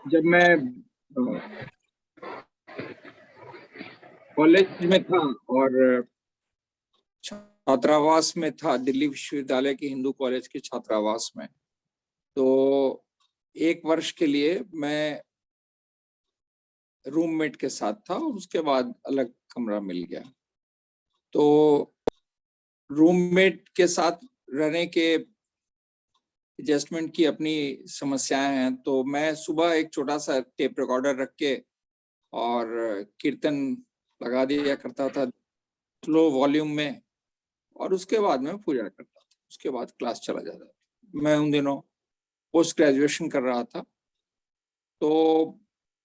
जब मैं कॉलेज में था और छात्रावास में था, दिल्ली विश्वविद्यालय के हिंदू कॉलेज के छात्रावास में, तो 1 वर्ष के लिए मैं रूममेट के साथ था और उसके बाद अलग कमरा मिल गया। तो रूममेट के साथ रहने के एडजस्टमेंट की अपनी समस्याएं हैं। तो मैं सुबह एक छोटा सा टेप रिकॉर्डर रख के और कीर्तन लगा दिया करता था स्लो वॉल्यूम में, और उसके बाद मैं पूजा करता था, उसके बाद क्लास चला जाता था। मैं उन दिनों पोस्ट ग्रेजुएशन कर रहा था। तो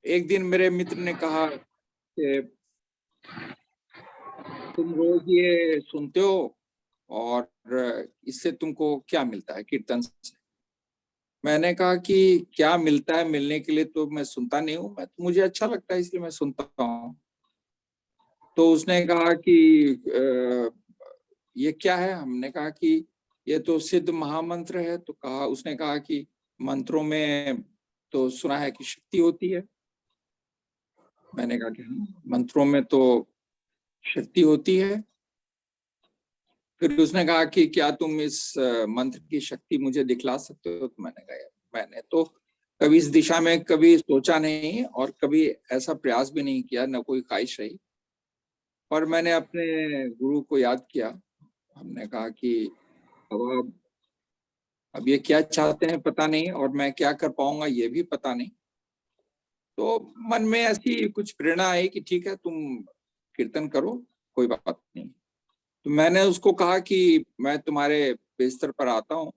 एक दिन मेरे मित्र ने कहा कि तुम रोज ये सुनते हो और इससे तुमको क्या मिलता है कीर्तन से? मैंने कहा कि क्या मिलता है, मिलने के लिए तो मैं सुनता नहीं हूँ, मुझे अच्छा लगता है इसलिए मैं सुनता हूँ। तो उसने कहा कि ये क्या है? हमने कहा कि ये तो सिद्ध महामंत्र है। तो उसने कहा कि मंत्रों में तो सुना है कि शक्ति होती है। मैंने कहा कि मंत्रों में तो शक्ति होती है। फिर उसने कहा कि क्या तुम इस मंत्र की शक्ति मुझे दिखला सकते हो? तो मैंने कहा मैंने तो कभी इस दिशा में कभी सोचा नहीं और कभी ऐसा प्रयास भी नहीं किया, न कोई ख्वाहिश रही। और मैंने अपने गुरु को याद किया। हमने कहा कि अब ये क्या चाहते हैं पता नहीं, और मैं क्या कर पाऊंगा ये भी पता नहीं। तो मन में ऐसी कुछ प्रेरणा आई कि ठीक है, तुम कीर्तन करो, कोई बात नहीं। तो मैंने उसको कहा कि मैं तुम्हारे बिस्तर पर आता हूँ,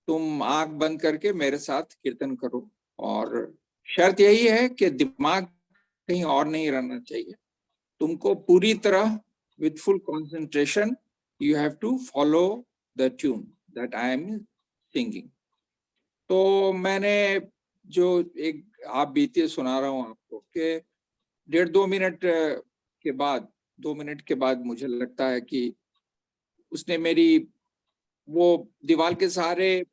तुम आंख बंद करके मेरे साथ कीर्तन करो, और शर्त यही है कि दिमाग कहीं और नहीं रहना चाहिए। तुमको पूरी तरह with full concentration you have to follow the tune that I am singing. तो मैंने जो एक आप बीते सुना रहा हूँ आपको कि 1.5-2 मिनट के बाद 2 मिनट के बाद मुझे लगता है कि उसने मेरी वो दीवार के सहारे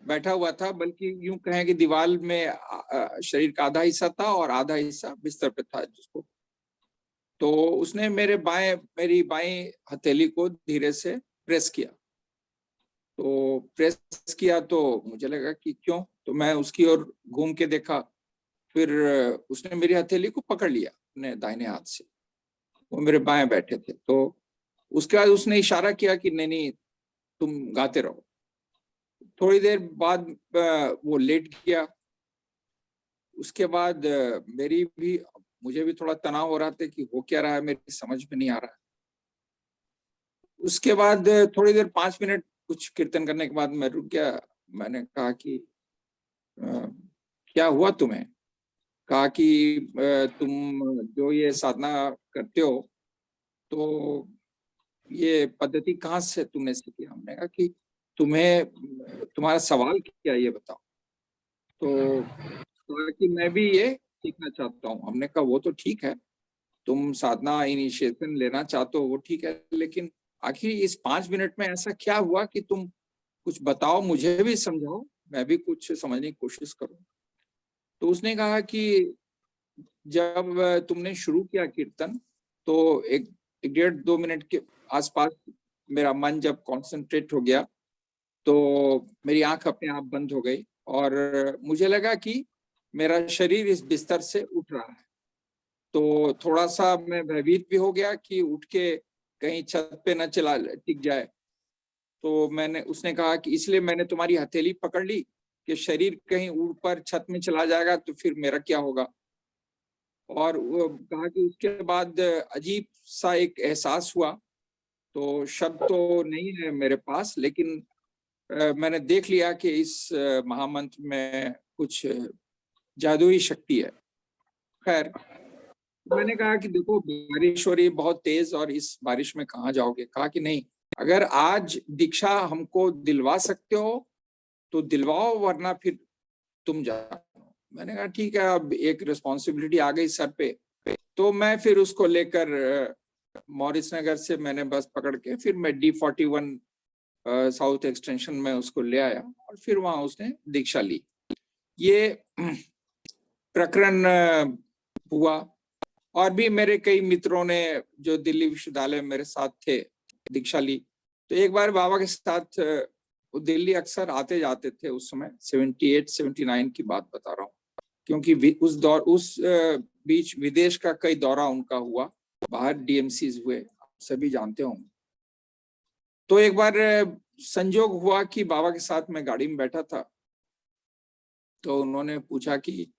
बैठा हुआ था, बल्कि यूं कहें कि दीवार में शरीर का आधा हिस्सा था और आधा हिस्सा बिस्तर पे था जिसको। तो उसने मेरी बाएं हथेली को धीरे से प्रेस किया। तो प्रेस किया तो मुझे लगा कि क्यों, तो मैं उसकी ओर घूम के देखा। फिर उसने मेरी हथेली को पकड़ लिया अपने दाहिने हाथ से। वो मेरे बाएं बैठे थे। तो उसके बाद उसने इशारा किया कि नहीं नहीं, तुम गाते रहो। थोड़ी देर बाद वो लेट गया। उसके बाद मुझे भी थोड़ा तनाव हो रहा था कि हो क्या रहा है, मेरी समझ में नहीं आ रहा है। उसके बाद थोड़ी देर 5 मिनट कुछ कीर्तन करने के बाद मैं रुक गया। मैंने कहा कि क्या हुआ तुम्हें? कहा कि तुम जो ये साधना करते हो, तो ये पद्धति कहाँ से तुमने सीखी? हमने कहा कि तुम्हारा सवाल क्या, ये बताओ। तो कहा कि मैं भी ये सीखना चाहता हूँ। हमने कहा वो तो ठीक है, तुम साधना इनिशिएशन लेना चाहते हो वो ठीक है, लेकिन आखिर इस 5 मिनट में ऐसा क्या हुआ कि तुम कुछ बताओ, मुझे भी समझाओ, मैं भी कुछ समझने की कोशिश करूँ। तो उसने कहा कि जब तुमने शुरू किया कीर्तन, तो एक 1.5-2 मिनट के आसपास मेरा मन जब कंसंट्रेट हो गया, तो मेरी आंख अपने आप बंद हो गई और मुझे लगा कि मेरा शरीर इस बिस्तर से उठ रहा है। तो थोड़ा सा मैं भयभीत भी हो गया कि उठ के कहीं छत पे न चला टिक जाए। तो उसने कहा कि इसलिए मैंने तुम्हारी हथेली पकड़ ली कि शरीर कहीं ऊपर छत में चला जाएगा तो फिर मेरा क्या होगा। और वो कहा कि उसके बाद अजीब सा एक एहसास हुआ। तो शब्द तो नहीं है मेरे पास, लेकिन मैंने देख लिया कि इस महामंत्र में कुछ जादुई शक्ति है। खैर, मैंने कहा कि देखो, बारिश हो रही है बहुत तेज, और इस बारिश में कहाँ जाओगे? कहा कि नहीं, अगर आज दीक्षा हमको दिलवा सकते हो तो दिलवाओ, वरना फिर तुम जाओ। मैंने कहा ठीक है, अब एक रिस्पॉन्सिबिलिटी आ गई सर पे। तो मैं फिर उसको लेकर मॉरिस नगर से मैंने बस पकड़ के फिर मैं D41 साउथ एक्सटेंशन में उसको ले आया और फिर वहां उसने दीक्षा ली। ये प्रकरण हुआ। और भी मेरे कई मित्रों ने जो दिल्ली विश्वविद्यालय मेरे साथ थे दीक्षा ली। तो एक बार बाबा के साथ वो दिल्ली अक्सर आते जाते थे उस समय, 78-79 की बात बता रहा हूँ, क्योंकि उस बीच विदेश का कई दौरा उनका हुआ, बाहर डीएमसीज हुए, आप सभी जानते होंगे। तो एक बार संजोग हुआ कि बाबा के साथ मैं गाड़ी में बैठा था, तो उन्होंने पूछा कि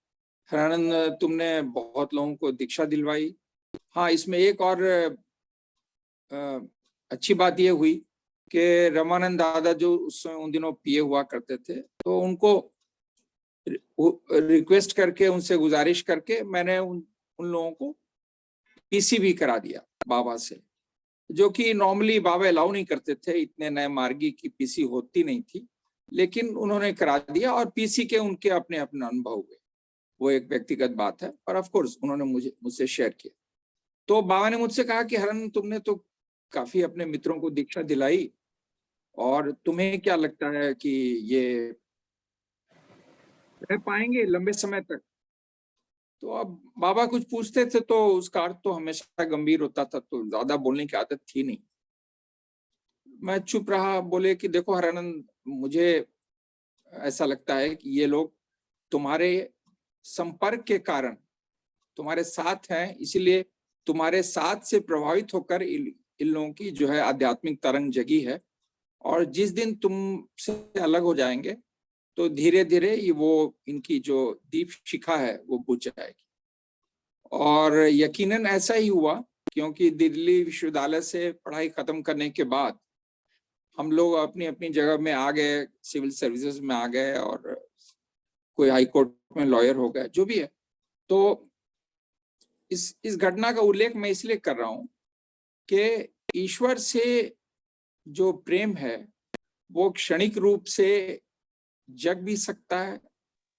हरानंद, तुमने बहुत लोगों को दीक्षा दिलवाई। हाँ, इसमें एक और अच्छी बात यह हुई कि रमानंद दादा जो उन दिनों पीए हुआ करते थे, तो उनको रिक्वेस्ट करके, उनसे गुजारिश करके मैंने उन लोगों को पीसी भी करा दिया बाबा से, जो कि नॉर्मली बाबा अलाउ नहीं करते थे, इतने नए मार्गी की पीसी होती नहीं थी, लेकिन उन्होंने करा दिया और पीसी के उनके अपने अपने अनुभव हुए। वो एक व्यक्तिगत बात है, पर ऑफ कोर्स उन्होंने मुझसे शेयर किया। तो बाबा ने मुझसे कहा कि हरन, तुमने तो काफी अपने मित्रों को दीक्षा दिलाई, और तुम्हें क्या लगता है कि ये रह पाएंगे लंबे समय तक? तो अब बाबा कुछ पूछते थे तो उसका अर्थ तो हमेशा गंभीर होता था, तो ज्यादा बोलने की आदत थी नहीं। मैं चुप रहा। बोले कि देखो हरानंद, मुझे ऐसा लगता है कि ये लोग तुम्हारे संपर्क के कारण तुम्हारे साथ हैं, इसलिए तुम्हारे साथ से प्रभावित होकर इन लोगों की जो है आध्यात्मिक तरंग जगी है, और जिस दिन तुम से अलग हो जाएंगे तो धीरे धीरे ये वो इनकी जो दीप शिखा है वो बुझ जाएगी। और यकीनन ऐसा ही हुआ, क्योंकि दिल्ली विश्वविद्यालय से पढ़ाई खत्म करने के बाद हम लोग अपनी अपनी जगह में आ गए, सिविल सर्विसेज में आ गए, और कोई हाई कोर्ट में लॉयर हो गए, जो भी है। तो इस घटना का उल्लेख मैं इसलिए कर रहा हूं कि ईश्वर से जो प्रेम है वो क्षणिक रूप से जग भी सकता है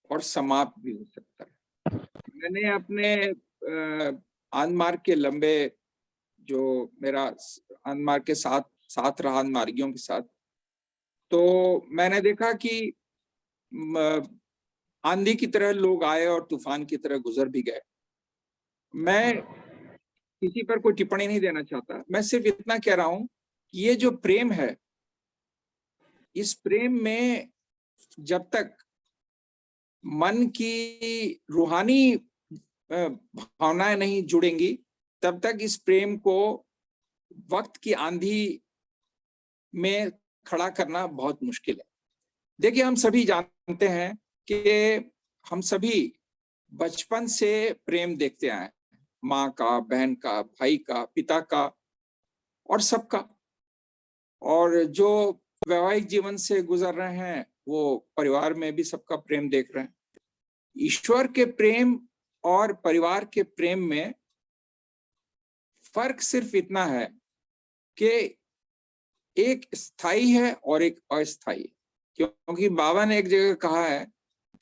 और समाप्त भी हो सकता है। मैंने अपने आंदमार्ग के लंबे, जो मेरा आंदमार्ग के साथ रहा आंदमार्गियों के साथ, तो मैंने देखा कि आंधी की तरह लोग आए और तूफान की तरह गुजर भी गए। मैं किसी पर कोई टिप्पणी नहीं देना चाहता, मैं सिर्फ इतना कह रहा हूं कि ये जो प्रेम है, इस प्रेम में जब तक मन की रूहानी भावनाएं नहीं जुड़ेंगी, तब तक इस प्रेम को वक्त की आंधी में खड़ा करना बहुत मुश्किल है। देखिए, हम सभी जानते हैं कि हम सभी बचपन से प्रेम देखते आए, माँ का, बहन का, भाई का, पिता का, और सबका। और जो वैवाहिक जीवन से गुजर रहे हैं वो परिवार में भी सबका प्रेम देख रहे हैं। ईश्वर के प्रेम और परिवार के प्रेम में फर्क सिर्फ इतना है कि एक स्थायी है और एक अस्थायी। क्योंकि बाबा ने एक जगह कहा है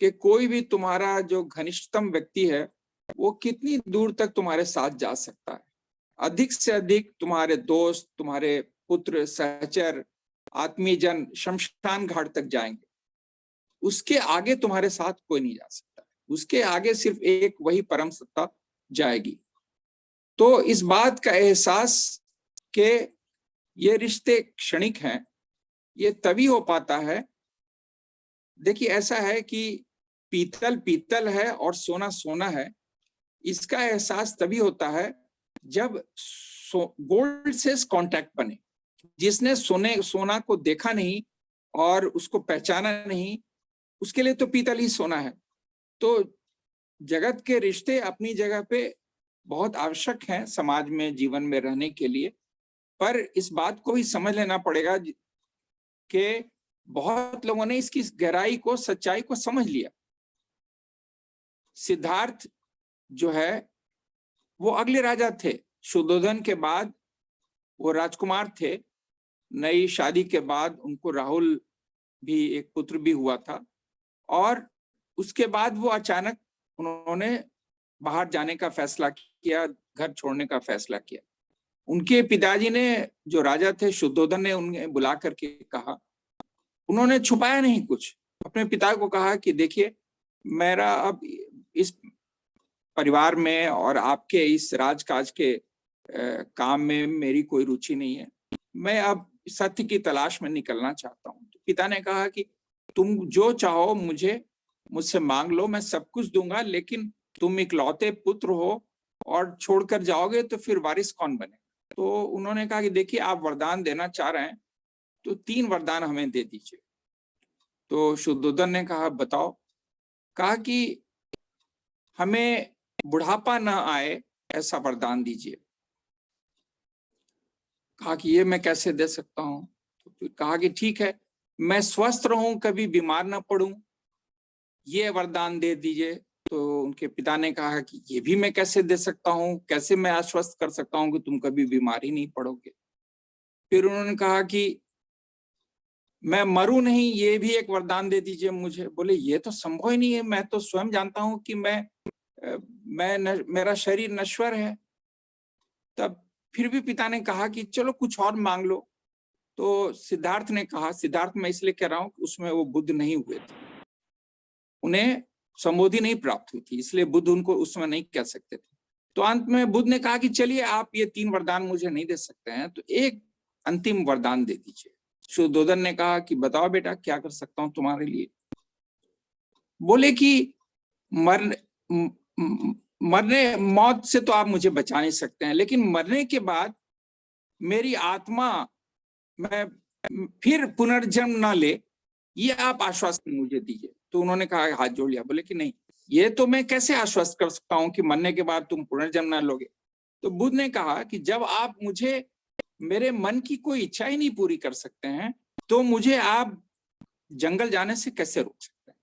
कि कोई भी तुम्हारा जो घनिष्ठतम व्यक्ति है वो कितनी दूर तक तुम्हारे साथ जा सकता है। अधिक से अधिक तुम्हारे दोस्त, तुम्हारे पुत्र, सहचर, आत्मीय जन शमशान घाट तक जाएंगे, उसके आगे तुम्हारे साथ कोई नहीं जा सकता। उसके आगे सिर्फ एक वही परम सत्ता जाएगी। तो इस बात का एहसास कि ये रिश्ते क्षणिक हैं, ये तभी हो पाता है। देखिए, ऐसा है कि पीतल पीतल है और सोना सोना है, इसका एहसास तभी होता है जब गोल्ड से कांटेक्ट बने। जिसने सोना को देखा नहीं और उसको पहचाना नहीं, उसके लिए तो पीतल ही सोना है। तो जगत के रिश्ते अपनी जगह पे बहुत आवश्यक हैं समाज में, जीवन में रहने के लिए, पर इस बात को भी समझ लेना पड़ेगा कि बहुत लोगों ने इसकी गहराई को, सच्चाई को समझ लिया। सिद्धार्थ जो है वो अगले राजा थे, शुद्धोधन के बाद वो राजकुमार थे। नई शादी के बाद उनको राहुल भी, एक पुत्र भी हुआ था, और उसके बाद वो अचानक उन्होंने बाहर जाने का फैसला किया, घर छोड़ने का फैसला किया। उनके पिताजी ने, जो राजा थे शुद्धोधन ने, उन्हें बुला करके कहा, उन्होंने छुपाया नहीं कुछ, अपने पिता को कहा कि देखिए, मेरा अब इस परिवार में और आपके इस राजकाज के काम में मेरी कोई रुचि नहीं है, मैं अब सत्य की तलाश में निकलना चाहता हूँ। तो पिता ने कहा कि तुम जो चाहो मुझसे मांग लो, मैं सब कुछ दूंगा, लेकिन तुम इकलौते पुत्र हो और छोड़कर जाओगे तो फिर वारिस कौन बने। तो उन्होंने कहा कि देखिए, आप वरदान देना चाह रहे हैं तो 3 वरदान हमें दे दीजिए। तो शुद्धोधन ने कहा बताओ। कहा कि हमें बुढ़ापा न आए ऐसा वरदान दीजिए। कहा कि ये मैं कैसे दे सकता हूँ। तो फिर कहा कि ठीक है, मैं स्वस्थ रहूं, कभी बीमार ना पड़ूं, ये वरदान दे दीजिए। तो उनके पिता ने कहा कि ये भी मैं कैसे दे सकता हूँ, कैसे मैं आश्वस्त कर सकता हूँ कि तुम कभी बीमार ही नहीं पड़ोगे। फिर उन्होंने कहा कि मैं मरूं नहीं, ये भी एक वरदान दे दीजिए मुझे। बोले ये तो संभव ही नहीं है, मैं तो स्वयं जानता हूं कि मेरा शरीर नश्वर है। तब फिर भी पिता ने कहा कि चलो कुछ और मांग लो। तो सिद्धार्थ ने कहा, सिद्धार्थ मैं इसलिए कह रहा हूं कि उसमें वो बुद्ध नहीं हुए थे, उन्हें समाधि नहीं प्राप्त हुई थी, इसलिए बुद्ध उनको उस समय नहीं कह सकते थे। तो अंत में बुद्ध ने कहा कि चलिए, आप ये 3 वरदान मुझे नहीं दे सकते हैं तो एक अंतिम वरदान दे दीजिए। शुद्धोधन ने कहा कि बताओ बेटा, क्या कर सकता हूं तुम्हारे लिए। बोले कि मरने मौत से तो आप मुझे बचा नहीं सकते हैं, लेकिन मरने के बाद मेरी आत्मा मैं फिर पुनर्जन्म ना ले, ये आप आश्वासन मुझे दीजिए। तो उन्होंने कहा, हाथ जोड़ लिया। बोले कि नहीं, ये तो मैं कैसे आश्वस्त कर सकता हूं कि मरने के बाद तुम पुनर्जन्म ना लोगे। तो बुद्ध ने कहा कि जब आप मुझे मेरे मन की कोई इच्छा ही नहीं पूरी कर सकते हैं तो मुझे आप जंगल जाने से कैसे रोक सकते हैं।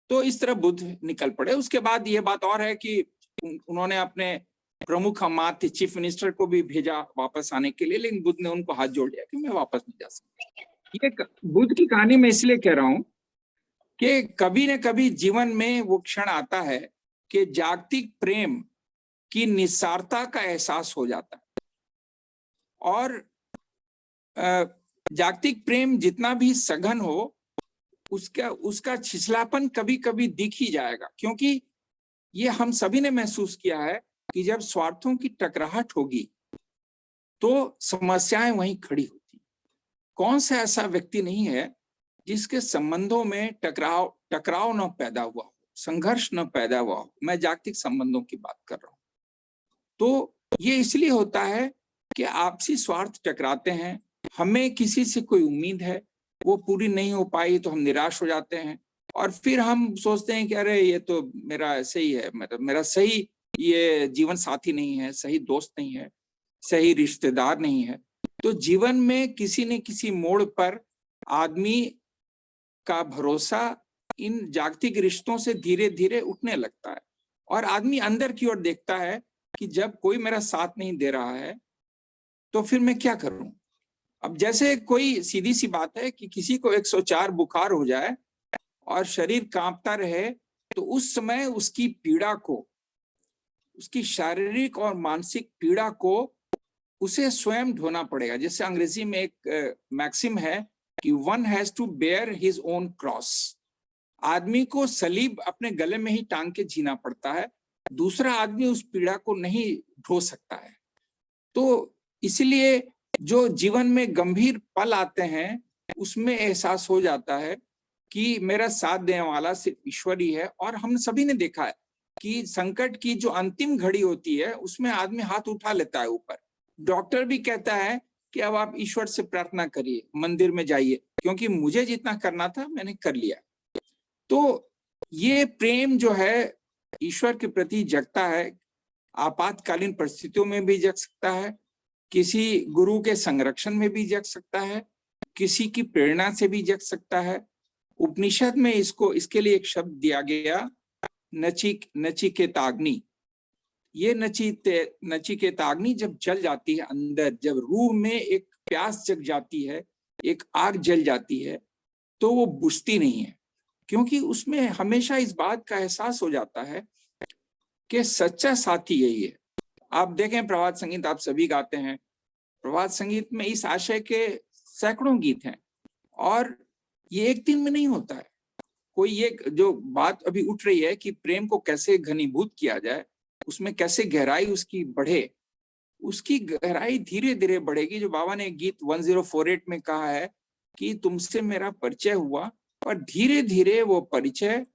तो इस तरह बुद्ध निकल पड़े। उसके बाद ये बात और है कि उन्होंने अपने प्रमुख अमात्य चीफ मिनिस्टर को भी भेजा वापस आने के लिए, लेकिन बुद्ध ने उनको हाथ जोड़ लिया कि मैं वापस नहीं जा सकता। ये बुद्ध की कहानी मैं इसलिए कह रहा हूं कि कभी न कभी जीवन में वो क्षण आता है कि जागतिक प्रेम की निस्सारता का एहसास हो जाता है, और जागतिक प्रेम जितना भी सघन हो, उसका छिछलापन कभी कभी दिख ही जाएगा, क्योंकि ये हम सभी ने महसूस किया है कि जब स्वार्थों की टकराहट होगी तो समस्याएं वहीं खड़ी होती। कौन सा ऐसा व्यक्ति नहीं है जिसके संबंधों में टकराव न पैदा हुआ हो, संघर्ष न पैदा हुआ हो। मैं जागतिक संबंधों की बात कर रहा हूं। तो ये इसलिए होता है कि आपसी स्वार्थ टकराते हैं, हमें किसी से कोई उम्मीद है, वो पूरी नहीं हो पाई तो हम निराश हो जाते हैं, और फिर हम सोचते हैं कि अरे ये तो मेरा ऐसे ही है, मतलब मेरा सही ये जीवन साथी नहीं है, सही दोस्त नहीं है, सही रिश्तेदार नहीं है। तो जीवन में किसी न किसी मोड़ पर आदमी का भरोसा इन जागतिक रिश्तों से धीरे धीरे उठने लगता है, और आदमी अंदर की ओर देखता है कि जब कोई मेरा साथ नहीं दे रहा है तो फिर मैं क्या करूं। अब जैसे कोई सीधी सी बात है कि किसी को 104 बुखार हो जाए और शरीर कांपता रहे, तो उस समय उसकी पीड़ा को, उसकी शारीरिक और मानसिक पीड़ा को उसे स्वयं ढोना पड़ेगा। जैसे अंग्रेजी में एक मैक्सिम है कि one has to bear his own cross. आदमी को सलीब अपने गले में ही टांग के जीना पड़ता है, दूसरा आदमी उस पीड़ा को नहीं ढो सकता है। तो इसलिए जो जीवन में गंभीर पल आते हैं उसमें एहसास हो जाता है कि मेरा साथ देने वाला सिर्फ ईश्वर ही है। और हम सभी ने देखा है कि संकट की जो अंतिम घड़ी होती है उसमें आदमी हाथ उठा लेता है ऊपर। डॉक्टर भी कहता है कि अब आप ईश्वर से प्रार्थना करिए, मंदिर में जाइए, क्योंकि मुझे जितना करना था मैंने कर लिया। तो ये प्रेम जो है ईश्वर के प्रति जगता है, आपातकालीन परिस्थितियों में भी जग सकता है, किसी गुरु के संरक्षण में भी जग सकता है, किसी की प्रेरणा से भी जग सकता है। उपनिषद में इसके लिए एक शब्द दिया गया, नचिकेताग्नि। ये नचिकेताग्नि जब जल जाती है अंदर, जब रूह में एक प्यास जग जाती है, एक आग जल जाती है, तो वो बुझती नहीं है, क्योंकि उसमें हमेशा इस बात का एहसास हो जाता है कि सच्चा साथी यही है। आप देखें प्रभात संगीत आप सभी गाते हैं, प्रभात संगीत में इस आशय के सैकड़ों गीत हैं और ये एक दिन में नहीं होता है। कोई ये जो बात अभी उठ रही है कि प्रेम को कैसे घनीभूत किया जाए, उसमें कैसे गहराई उसकी बढ़े, उसकी गहराई धीरे धीरे बढ़ेगी। जो बाबा ने गीत 1048 में कहा है कि तुमसे मेरा परिचय हुआ और धीरे धीरे वो परिचय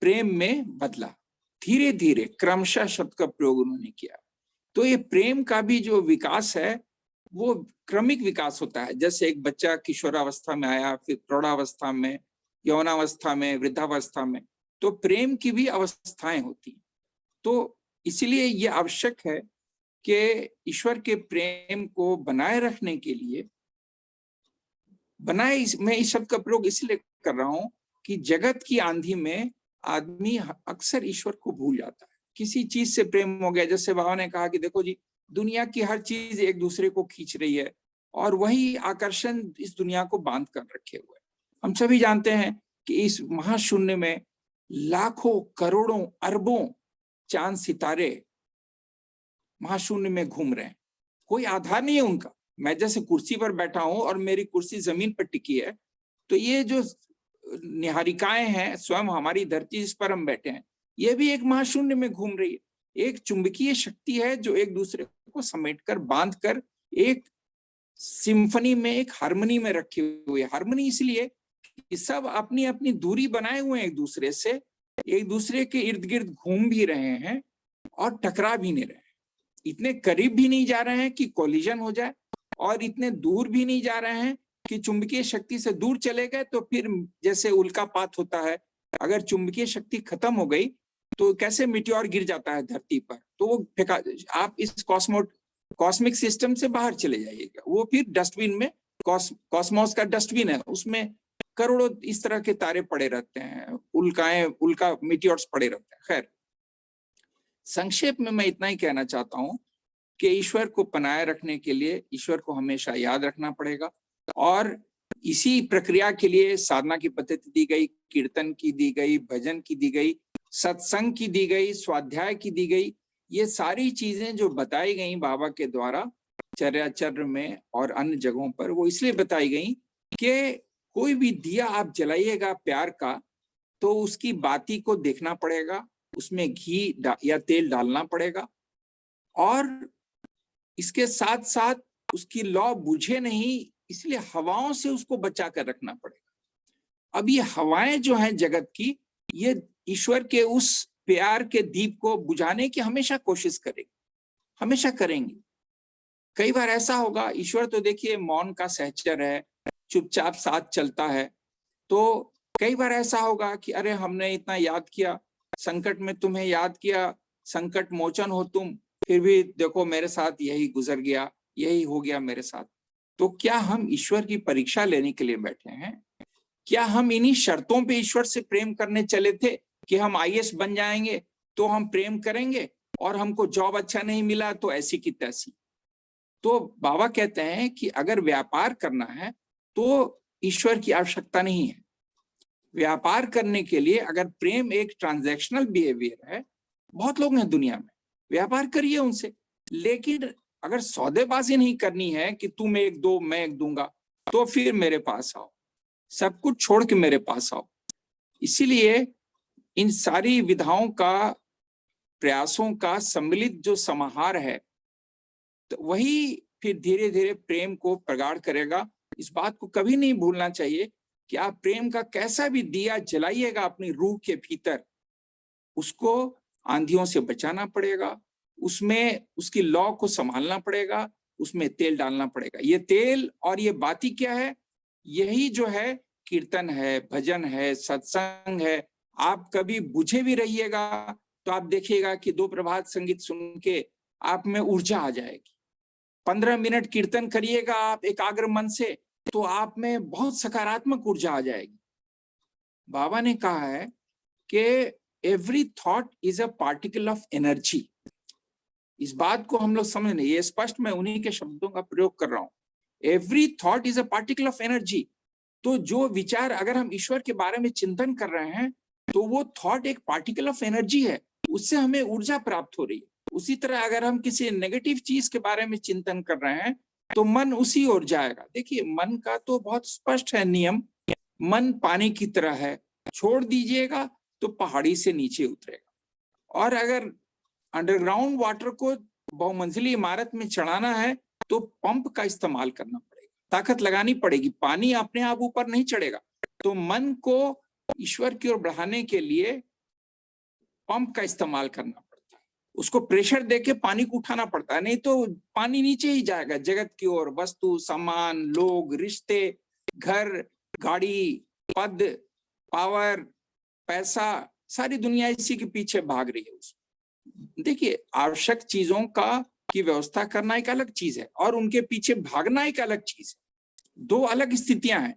प्रेम में बदला, धीरे धीरे क्रमशः शब्द का प्रयोग उन्होंने किया। तो ये प्रेम का भी जो विकास है वो क्रमिक विकास होता है। जैसे एक बच्चा किशोरावस्था में आया, फिर प्रौढ़ावस्था में, यौनावस्था में, वृद्धावस्था में, तो प्रेम की भी अवस्थाएं होती। तो इसलिए ये आवश्यक है कि ईश्वर के प्रेम को बनाए रखने के लिए मैं इस शब्द का प्रयोग इसलिए कर रहा हूं कि जगत की आंधी में आदमी अक्सर ईश्वर को भूल जाता है। किसी चीज से प्रेम हो गया, जैसे बाबा ने कहा कि देखो जी, दुनिया की हर चीज एक दूसरे को खींच रही है और वही आकर्षण इस दुनिया को बांध कर रखे हुए है। हम सभी जानते हैं कि इस महाशून्य में लाखों करोड़ों अरबों चांद सितारे महाशून्य में घूम रहे हैं, कोई आधार नहीं है उनका। मैं जैसे कुर्सी पर बैठा हूं और मेरी कुर्सी जमीन पर टिकी है, तो ये जो निहारिकाएं हैं, स्वयं हमारी धरती जिस पर हम बैठे हैं, ये भी एक महाशून्य में घूम रही है। एक चुंबकीय शक्ति है जो एक दूसरे को समेटकर बांध कर एक सिम्फनी में, एक हारमोनी में रखी हुई है। हारमोनी इसलिए कि सब अपनी अपनी दूरी बनाए हुए हैं एक दूसरे से, एक दूसरे के इर्द गिर्द घूम भी रहे हैं और टकरा भी नहीं रहे हैं। इतने करीब भी नहीं जा रहे हैं कि कोलिजन हो जाए और इतने दूर भी नहीं जा रहे हैं कि चुंबकीय शक्ति से दूर चले गए तो फिर जैसे उल्कापात होता है, अगर चुंबकीय शक्ति खत्म हो गई तो कैसे मिटियोर गिर जाता है धरती पर, तो वो फेंका, आप इस कॉस्मिक सिस्टम से बाहर चले जाइएगा, वो फिर डस्टबिन में, कॉस्मोस का डस्टबिन है, उसमें करोड़ों इस तरह के तारे पड़े रहते हैं, उल्का मिटियोर्स पड़े रहते हैं। खैर, संक्षेप में मैं इतना ही कहना चाहता हूं कि ईश्वर को बनाए रखने के लिए ईश्वर को हमेशा याद रखना पड़ेगा और इसी प्रक्रिया के लिए साधना की पद्धति दी गई, कीर्तन की दी गई, भजन की दी गई, सत्संग की दी गई, स्वाध्याय की दी गई। ये सारी चीजें जो बताई गई बाबा के द्वारा चर्याचर्य में और अन्य जगहों पर, वो इसलिए बताई गई कि कोई भी दिया आप जलाइएगा प्यार का तो उसकी बाती को देखना पड़ेगा, उसमें घी या तेल डालना पड़ेगा और इसके साथ साथ उसकी लौ बुझे नहीं, इसलिए हवाओं से उसको बचा कर रखना पड़ेगा। अब ये हवाएं जो हैं जगत की, ये ईश्वर के उस प्यार के दीप को बुझाने की हमेशा कोशिश करेंगे, हमेशा करेंगे। कई बार ऐसा होगा, ईश्वर तो देखिए मौन का सहचर है, चुपचाप साथ चलता है, तो कई बार ऐसा होगा कि अरे हमने इतना याद किया, संकट में तुम्हें याद किया, संकट मोचन हो तुम, फिर भी देखो मेरे साथ यही गुजर गया, यही हो गया मेरे साथ। तो क्या हम ईश्वर की परीक्षा लेने के लिए बैठे हैं? क्या हम इन्हीं शर्तों पे ईश्वर से प्रेम करने चले थे कि हम आईएएस बन जाएंगे तो हम प्रेम करेंगे और हमको जॉब अच्छा नहीं मिला तो ऐसी की तैसी? तो बाबा कहते हैं कि अगर व्यापार करना है तो ईश्वर की आवश्यकता नहीं है। व्यापार करने के लिए अगर प्रेम एक ट्रांजैक्शनल बिहेवियर है, बहुत लोग हैं दुनिया में, व्यापार करिए उनसे, लेकिन अगर सौदेबाजी नहीं करनी है कि तुम एक दो मैं एक दूंगा, तो फिर मेरे पास आओ, सब कुछ छोड़ के मेरे पास आओ। इसीलिए इन सारी विधाओं का, प्रयासों का सम्मिलित जो समाहार है, तो वही फिर धीरे धीरे प्रेम को प्रगाढ़ करेगा। इस बात को कभी नहीं भूलना चाहिए कि आप प्रेम का कैसा भी दिया जलाइएगा अपनी रूह के भीतर, उसको आंधियों से बचाना पड़ेगा, उसमें उसकी लौ को संभालना पड़ेगा, उसमें तेल डालना पड़ेगा। ये तेल और ये बाती क्या है? यही जो है कीर्तन है, भजन है, सत्संग है। आप कभी बुझे भी रहिएगा तो आप देखिएगा कि 2 प्रभात संगीत सुन के आप में ऊर्जा आ जाएगी। 15 मिनट कीर्तन करिएगा आप एकाग्र मन से, तो आप में बहुत सकारात्मक ऊर्जा आ जाएगी। बाबा ने कहा है कि every thought is a particle of energy. इस बात को हम लोग समझ नहीं, ये स्पष्ट मैं उन्हीं के शब्दों का प्रयोग कर रहा हूं। Every thought is a particle of energy. तो जो विचार अगर हम ईश्वर के बारे में चिंतन कर रहे हैं, तो वो थॉट एक पार्टिकल ऑफ एनर्जी है, उससे हमें ऊर्जा प्राप्त हो रही है, उसी तरह अगर हम किसी नेगेटिव चीज के बारे में चिंतन कर रहे हैं तो मन उसी ओर जाएगा। देखिए, मन का तो बहुत स्पष्ट है नियम, मन पानी की तरह है, छोड़ दीजिएगा तो पहाड़ी से नीचे उतरेगा। और अगर अंडरग्राउंड वाटर को बहुमंजिली इमारत में चढ़ाना है तो पंप का इस्तेमाल करना पड़ेगा, ताकत लगानी पड़ेगी, पानी अपने आप ऊपर नहीं चढ़ेगा। तो मन को ईश्वर की ओर बढ़ाने के लिए पंप का इस्तेमाल करना पड़ता है, उसको प्रेशर देके पानी को उठाना पड़ता है, नहीं तो पानी नीचे ही जाएगा जगत की ओर। वस्तु, सामान, लोग, रिश्ते, घर, गाड़ी, पद, पावर, पैसा, सारी दुनिया इसी के पीछे भाग रही है। देखिए, आवश्यक चीजों की व्यवस्था करना एक अलग चीज है और उनके पीछे भागना एक अलग चीज है। दो अलग स्थितियां हैं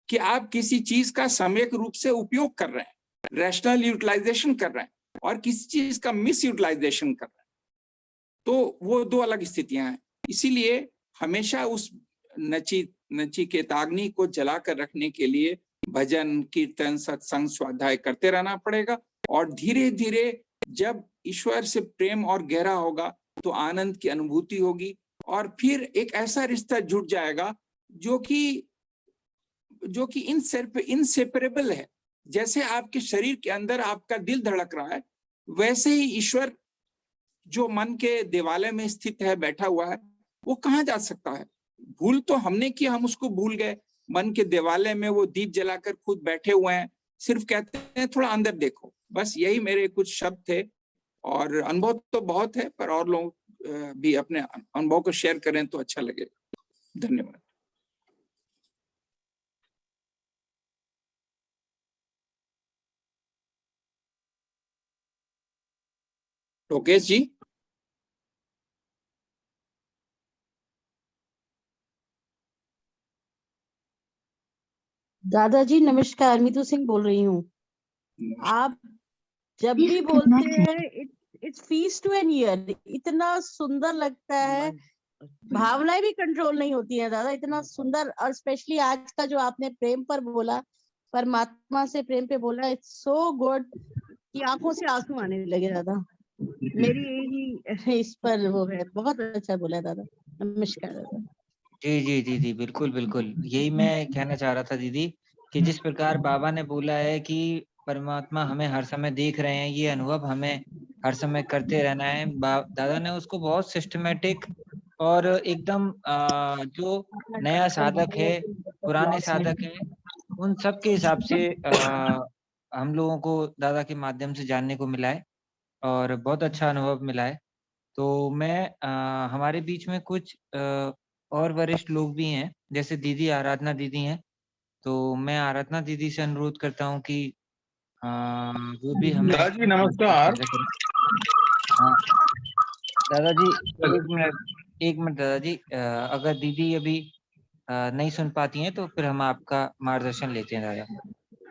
कि आप किसी चीज का सम्यक रूप से उपयोग कर रहे हैं, रैशनल यूटिलाइजेशन कर रहे हैं, और किसी चीज का मिस यूटिलाइजेशन कर रहे हैं, तो वो दो अलग स्थितियां हैं। इसीलिए हमेशा उस नचिकेताग्नि को जलाकर रखने के लिए भजन, कीर्तन, सत्संग, स्वाध्याय करते रहना पड़ेगा। और धीरे धीरे जब ईश्वर से प्रेम और गहरा होगा तो आनंद की अनुभूति होगी, और फिर एक ऐसा रिश्ता जुड़ जाएगा जो कि इनसेपरेबल है। जैसे आपके शरीर के अंदर आपका दिल धड़क रहा है, वैसे ही ईश्वर जो मन के देवालय में स्थित है, बैठा हुआ है, वो कहाँ जा सकता है? भूल तो हमने की, हम उसको भूल गए। मन के देवालय में वो दीप जलाकर खुद बैठे हुए हैं, सिर्फ कहते हैं थोड़ा अंदर देखो। बस यही मेरे कुछ शब्द थे, और अनुभव तो बहुत है, पर और लोग भी अपने अनुभव को शेयर करें तो अच्छा लगेगा। धन्यवाद। लोकेश जी। दादाजी नमस्कार, मीतू सिंह बोल रही हूँ। आप जब भी बोलते हैं it's feast to an ear, इतना सुंदर लगता है, भावनाएं भी कंट्रोल नहीं होती है दादा, इतना सुंदर। और स्पेशली आज का जो आपने प्रेम पर बोला, परमात्मा से प्रेम पे बोला, इट्स सो गुड कि आंखों से आंसू आने लगे दादा। मेरी यही इस पर वो है, बहुत अच्छा बोला दादा। नमस्कार दादा। जी जी जी जी, बिल्कुल बिल्कुल, यही मैं कहना चाह रहा था दीदी, कि जिस प्रकार बाबा ने बोला है कि परमात्मा हमें हर समय देख रहे हैं, ये अनुभव हमें हर समय करते रहना है। दादा ने उसको बहुत सिस्टमेटिक और एकदम जो नया साधक है, पुराने साधक है, उन सब के हिसाब से हम लोगों को दादा के माध्यम से जानने को मिला है और बहुत अच्छा अनुभव मिला है। तो मैं हमारे बीच में कुछ और वरिष्ठ लोग भी हैं, जैसे दीदी आराधना दीदी हैं, तो मैं आराधना दीदी से अनुरोध करता हूँ कि वो भी हमें दादाजी नमस्कार। हाँ दादाजी, एक मिनट दादाजी, अगर दीदी अभी नहीं सुन पाती हैं तो फिर हम आपका मार्गदर्शन लेते हैं दादा।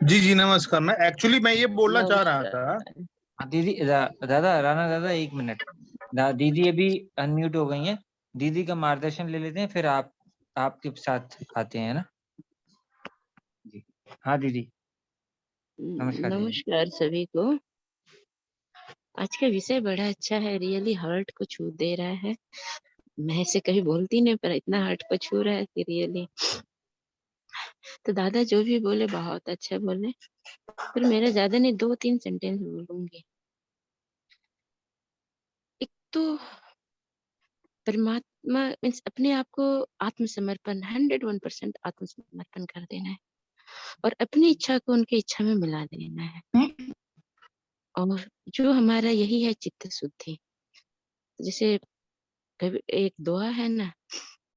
जी जी नमस्कार। मैं ये बोलना चाह रहा था। दीदी दादा, राणा दादा, एक मिनट। दीदी अभी अनम्यूट हो गई हैं, दीदी का मार्गदर्शन ले लेते हैं, फिर आपके साथ आते हैं ना जी। हाँ दीदी, नमस्कार। नमस्कार सभी को। आज का विषय बड़ा अच्छा है, रियली हार्ट को छू दे रहा है। मैं ऐसे कभी बोलती नहीं, पर इतना हार्ट को छू रहा है कि रियली। तो दादा जो भी बोले बहुत अच्छा बोले, फिर मेरा ज्यादा नहीं, 2-3 सेंटेंस बोलूंगी। एक तो परमात्मा मीन्स अपने आप को आत्मसमर्पण, 101% आत्मसमर्पण कर देना है और अपनी इच्छा को उनकी इच्छा में मिला देना है। और जो हमारा यही है चित्त शुद्धि। जैसे कभी एक दुआ है ना,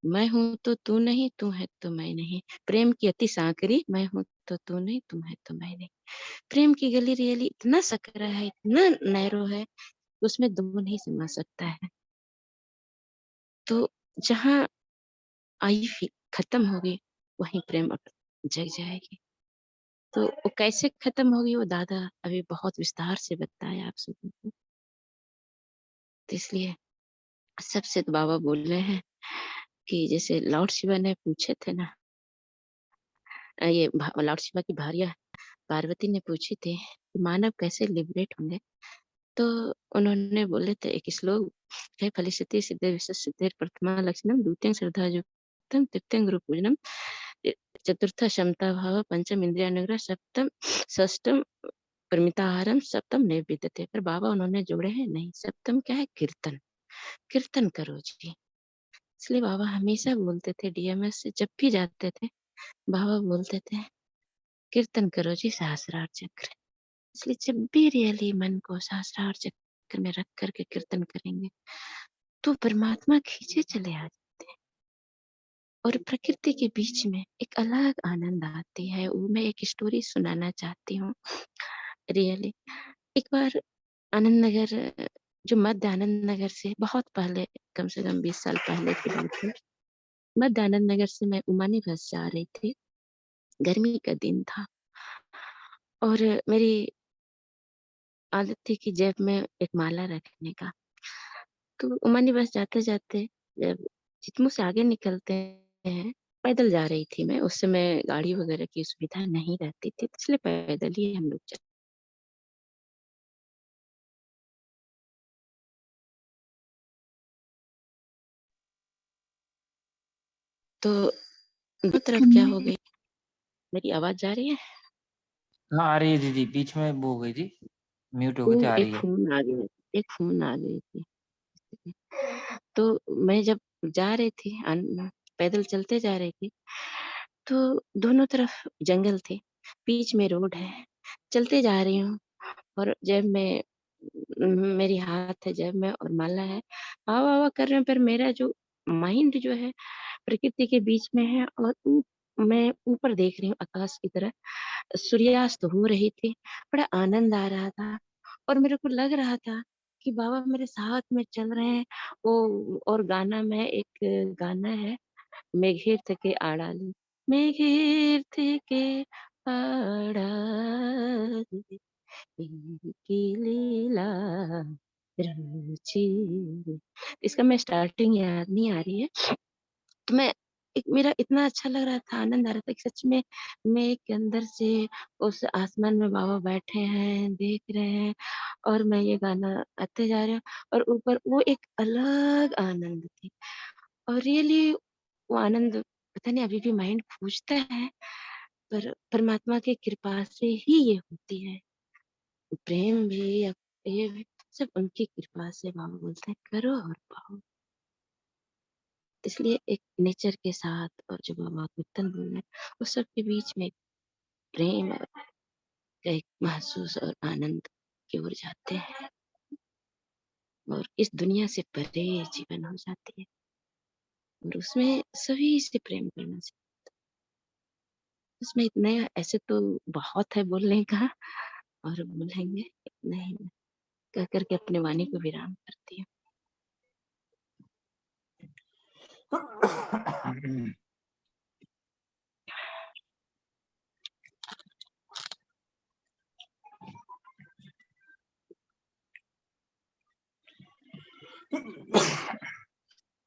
मैं हूं तो तू नहीं, तू है तो मैं नहीं, प्रेम की अति सांकरी, मैं हूं तो तू नहीं, तुम है तो मैं नहीं। प्रेम की गली रियली इतना सकरा है, इतना नैरो है, उसमें दो नहीं समा सकता है। तो जहाँ आई खत्म होगी, वहीं प्रेम जग जाएगी। तो वो कैसे खत्म होगी, वो दादा अभी बहुत विस्तार से बताया आप सबको। तो इसलिए सबसे तो बाबा बोल रहे हैं कि जैसे लॉर्ड शिवा ने पूछे थे ना, ये लॉर्ड शिवा की भार्या पार्वती ने पूछी थी कि मानव कैसे लिबरेट होंगे। तो उन्होंने बोले थे एक श्लोक है, फलिष्यति सिद्धे विशेष सिद्धेर प्रथमा लक्षणम द्वितीयं श्रद्धायुक्तम तृतीयं गुरु पूजनम चतुर्थ क्षमता भाव पंचम इंद्रियानुग्रह सप्तम षष्टम परिमिताहारम सप्तम नैवेद्यते। पर बाबा उन्होंने जोड़े हैं नहीं, सप्तम क्या है, कीर्तन। कीर्तन करो जी। इसलिए बाबा हमेशा बोलते थे, डीएमएस से जब भी जाते थे बाबा बोलते थे कीर्तन करो जी सहस्रार चक्र। इसलिए जब भी रियली मन को सहस्रार चक्र में रख करके कीर्तन करेंगे तो परमात्मा खींचे चले आ जाते हैं और प्रकृति के बीच में एक अलग आनंद आती है। वो मैं एक स्टोरी सुनाना चाहती हूँ रियली। एक बार आनंद नगर, जो मध्य आनंद नगर से बहुत पहले, कम से कम 20 साल पहले की बात है, मध्य आनंद नगर से मैं उमानी बस जा रही थी। गर्मी का दिन था और मेरी आदत थी कि जेब में एक माला रखने का। तो उमानी बस जाते जाते जब चितमू से आगे निकलते हैं, पैदल जा रही थी मैं। उस समय गाड़ी वगैरह की सुविधा नहीं रहती थी, इसलिए पैदल ही हम लोग चले। तो दो तरफ क्या हो गई, मेरी आवाज जा रही है? हाँ आ रही है दीदी, बीच में वो हो गई थी, म्यूट हो गई थी, आ रही एक है। फोन आ गई, एक फोन आ गई थी। तो मैं जब जा रही थी, पैदल चलते जा रही थी, तो दोनों तरफ जंगल थे, बीच में रोड है। चलते जा रही हूँ और जेब में मेरी हाथ है जेब में और माला है। आवा आवा कर रहे हैं, पर मेरा जो माइंड जो है प्रकृति के बीच में है और मैं ऊपर देख रही हूँ आकाश की तरफ। सूर्यास्त हो रही थी, बड़ा आनंद आ रहा था और मेरे को लग रहा था कि बाबा मेरे साथ में चल रहे हैं। वो और गाना में एक गाना है, मेघेर थे आड़ाली, मेघेर थे आड़ाली की लीला रुचि। इसका मैं स्टार्टिंग याद नहीं आ रही है। तो मैं एक, मेरा इतना अच्छा लग रहा था, आनंद आ रहा था कि सच में मैं एक अंदर से उस आसमान में बाबा बैठे हैं, देख रहे हैं और मैं ये गाना आते जा रहे हूँ और ऊपर वो एक अलग आनंद थी। और रियली वो आनंद पता नहीं अभी भी माइंड खोजता है, पर परमात्मा की कृपा से ही ये होती है। प्रेम भी ये भी सब उनकी कृपा से। बाबा बोलते हैं करो और पाओ। इसलिए एक नेचर के साथ और जो बाबा कीर्तन बोल रहे हैं उस सब के बीच में प्रेम और एक महसूस और आनंद की ओर जाते हैं और इस दुनिया से परे जीवन हो जाती है और उसमें सभी से प्रेम करना चाहिए। उसमें इतने ऐसे तो बहुत है बोलने का और बोलेंगे नहीं, कह करके अपने वाणी को विराम करती हूँ।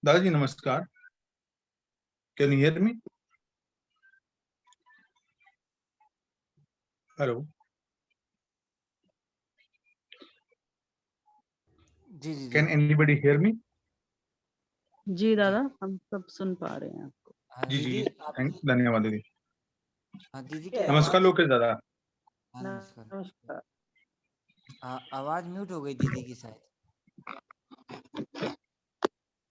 दादाजी नमस्कार, can you hear me? Hello ji ji can anybody hear me? जी दादा, हम सब सुन पा रहे हैं आपको। हाँ जी जी दीदी धन्यवाद दीदी। हाँ दीदी की नमस्कार आवाज, लोकेश दादा। हाँ नमस्कार। नमस्कार। आवाज म्यूट हो गई दीदी की शायद।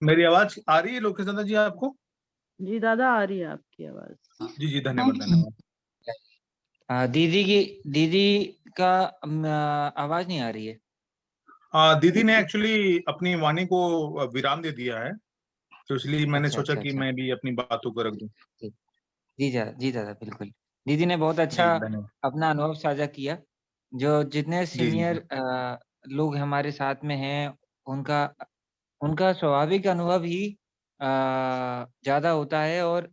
मेरी आवाज आ रही है लोकेश दादा जी आपको? जी दादा, आ रही है आपकी आवाज। जी जी धन्यवाद धन्यवाद। दीदी का आवाज नहीं आ रही है। दीदी ने एक्चुअली अपनी वाणी को विराम दे दिया है, तो इसलिए मैंने अच्छा सोचा अच्छा कि अच्छा, मैं भी अपनी बातों को रख दूं। जी दादा बिल्कुल। दीदी ने बहुत अच्छा जी धन्यवाद। अपना अनुभव साझा किया। जो जितने जी जी सीनियर लोग हमारे साथ में हैं, उनका उनका स्वाभाविक अनुभव ही ज्यादा होता है और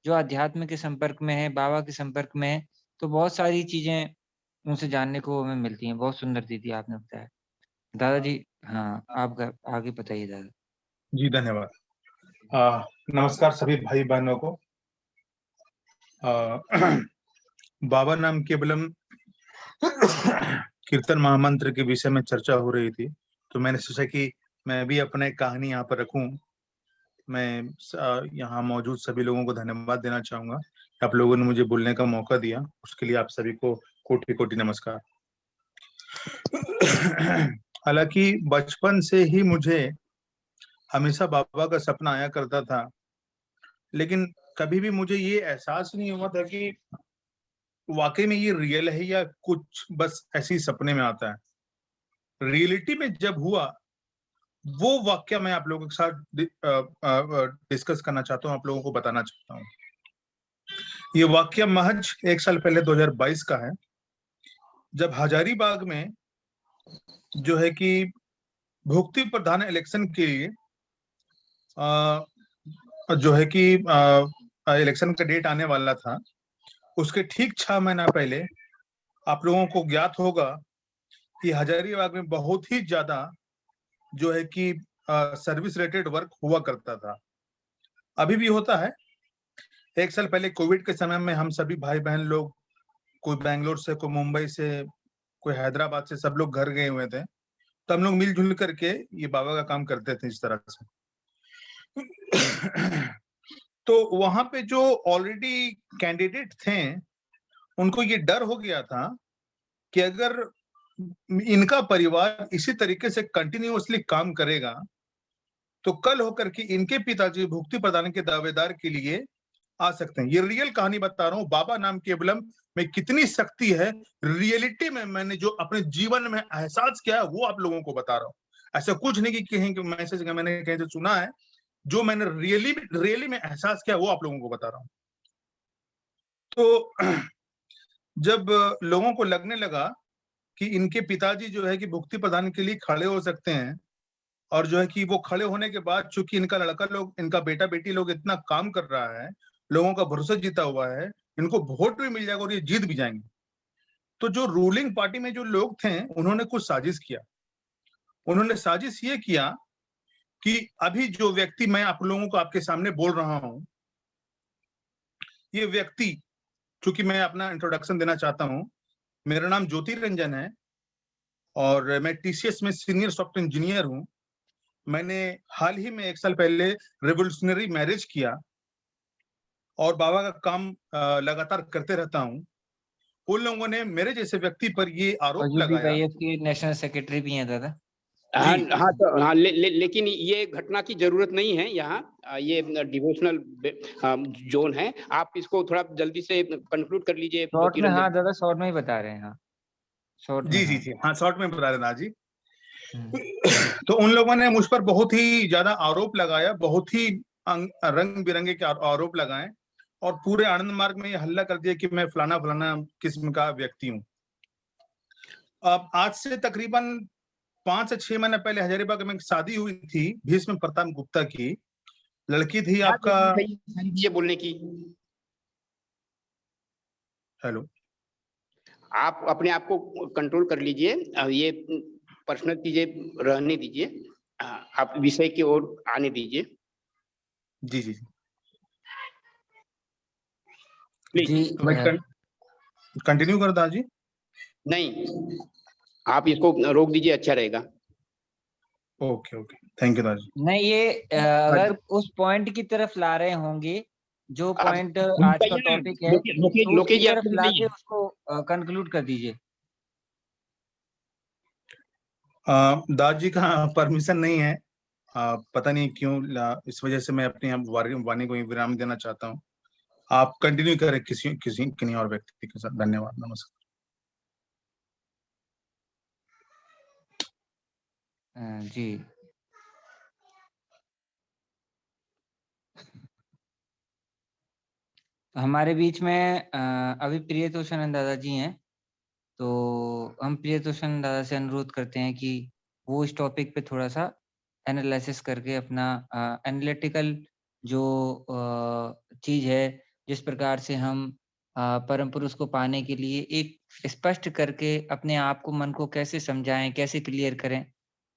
जो अध्यात्म के संपर्क में है, बाबा के संपर्क में है, तो बहुत सारी चीजें उनसे जानने को हमें मिलती हैं। बहुत सुंदर दीदी आपने बताया। दादाजी हाँ, आपका आगे बताइए दादा। जी धन्यवाद। नमस्कार सभी भाई बहनों को। बाबा नाम केवलम कीर्तन महामंत्र के विषय में चर्चा हो रही थी, तो मैंने सोचा कि मैं भी अपने कहानी यहाँ पर रखूं। मैं यहाँ मौजूद सभी लोगों को धन्यवाद देना चाहूंगा। आप लोगों ने मुझे बोलने का मौका दिया, उसके लिए आप सभी को कोटि कोटि नमस्कार। हालांकि बचपन से ही मुझे हमेशा बाबा का सपना आया करता था, लेकिन कभी भी मुझे ये एहसास नहीं हुआ था कि वाकई में ये रियल है या कुछ बस ऐसे ही सपने में आता है। रियलिटी में जब हुआ, वो वाक्य मैं आप लोगों के साथ डिस्कस करना चाहता हूँ, आप लोगों को बताना चाहता हूँ। ये वाक्य महज 1 साल पहले 2022 का है, जब हजारीबाग में जो है कि भुक्ति प्रधान इलेक्शन के लिए जो है कि इलेक्शन का डेट आने वाला था। उसके ठीक 6 महीना पहले आप लोगों को ज्ञात होगा कि हजारीबाग में बहुत ही ज्यादा जो है कि सर्विस रिलेटेड वर्क हुआ करता था, अभी भी होता है। 1 साल पहले कोविड के समय में हम सभी भाई बहन लोग, कोई बैंगलोर से, कोई मुंबई से, कोई हैदराबाद से, सब लोग घर गए हुए थे, तो हम लोग मिलजुल करके ये बाबा का काम करते थे इस तरह से। तो वहां पे जो ऑलरेडी कैंडिडेट थे, उनको ये डर हो गया था कि अगर इनका परिवार इसी तरीके से कंटिन्यूअसली काम करेगा तो कल होकर के इनके पिताजी भुक्ति प्रदान के दावेदार के लिए आ सकते हैं। ये रियल कहानी बता रहा हूँ। बाबा नाम केवलम में कितनी शक्ति है, रियलिटी में मैंने जो अपने जीवन में एहसास किया है वो आप लोगों को बता रहा हूँ। ऐसा कुछ नहीं कि कहीं मैसेज मैंने कहीं से सुना है, जो मैंने रियली में एहसास किया वो आप लोगों को बता रहा हूँ। तो जब लोगों को लगने लगा कि इनके पिताजी जो है कि भुक्ति प्रदान के लिए खड़े हो सकते हैं, और जो है कि वो खड़े होने के बाद चूंकि इनका लड़का लोग, इनका बेटा बेटी लोग इतना काम कर रहा है, लोगों का भरोसा जीता हुआ है, इनको वोट भी मिल जाएगा और ये जीत भी जाएंगे। तो जो रूलिंग पार्टी में जो लोग थे, उन्होंने कुछ साजिश किया। उन्होंने साजिश ये किया कि अभी जो व्यक्ति मैं आप लोगों को आपके सामने बोल रहा हूं, ये व्यक्ति, चूंकि मैं अपना इंट्रोडक्शन देना चाहता हूं, मेरा नाम ज्योति रंजन है और मैं टीसीएस में सीनियर सॉफ्टवेयर इंजीनियर हूं। मैंने हाल ही में 1 साल पहले रेवोल्यूशनरी मैरिज किया और बाबा का काम लगातार करते रहता हूं। उन लोगों ने मेरे जैसे व्यक्ति पर ये आरोप लगाया। के नेशनल सेक्रेटरी भी हैं दादा। हाँ हाँ, तो हाँ, लेकिन ये घटना की जरूरत नहीं है यहाँ। ये डिवोशनल जोन है, आप इसको थोड़ा जल्दी से कंक्लूड कर लीजिए। शॉर्ट में, हाँ दादा, शॉर्ट में ही बता रहे हैं। हाँ शॉर्ट में। जी जी जी, हाँ शॉर्ट में बता देना जी। तो उन लोगों ने मुझ पर बहुत ही ज्यादा आरोप लगाया, बहुत ही रंग बिरंगे के आरोप लगाए और पूरे आनंद मार्ग में ये हल्ला कर दिया कि मैं फलाना फलाना किस्म का व्यक्ति हूँ। अब आज से तकरीबन 5 से 6 महीने पहले हजारीबाग में एक शादी हुई थी भीष्म प्रताप गुप्ता की। लड़की थी आपका, ये बोलने की, हेलो, आप अपने आप को कंट्रोल कर लीजिए, ये पर्सनल चीजें रहने दीजिए, आप विषय की ओर आने दीजिए। जी जी जी, कंटिन्यू कर दादा जी। नहीं, आप इसको रोक दीजिए, अच्छा रहेगा। ओके ओके, थैंक यू दादा जी। नहीं, ये अगर उस पॉइंट की तरफ ला रहे होंगे, जो पॉइंट आज का टॉपिक है, तो उसकी तरफ ला के उसको कंक्लूड कर दीजिए। दादा जी का परमिशन नहीं है, पता नहीं क्यों, इस वजह से मैं अपनी वाणी को विराम देना चाहता हूँ। आप कंटिन्यू करें किन्हीं और व्यक्ति के साथ। धन्यवाद, नमस्कार। जी, हमारे बीच में अभी प्रियतोषन दादाजी हैं, तो हम प्रियतोषन दादा से अनुरोध करते हैं कि वो इस टॉपिक पे थोड़ा सा एनालिसिस करके अपना एनालिटिकल जो चीज है, जिस प्रकार से हम परम पुरुष को पाने के लिए एक स्पष्ट करके अपने आप को, मन को कैसे समझाएं, कैसे क्लियर करें,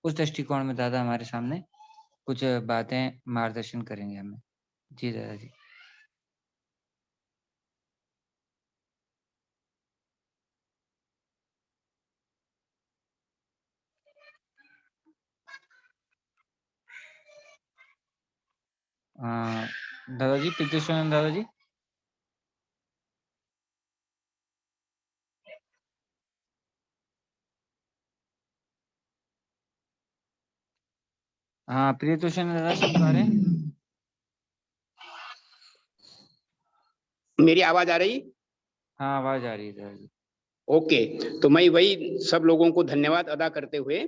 उस दृष्टिकोण में दादा हमारे सामने कुछ बातें मार्गदर्शन करेंगे हमें। जी दादाजी। दादाजी, प्रीतोषानंद दादाजी। हाँ, प्रियतोषानंद दादा शब्द आ रहे हैं? मेरी आवाज आ रही? हाँ, आवाज आ रही है दादाजी। ओके, तो मैं वही सब लोगों को धन्यवाद अदा करते हुए,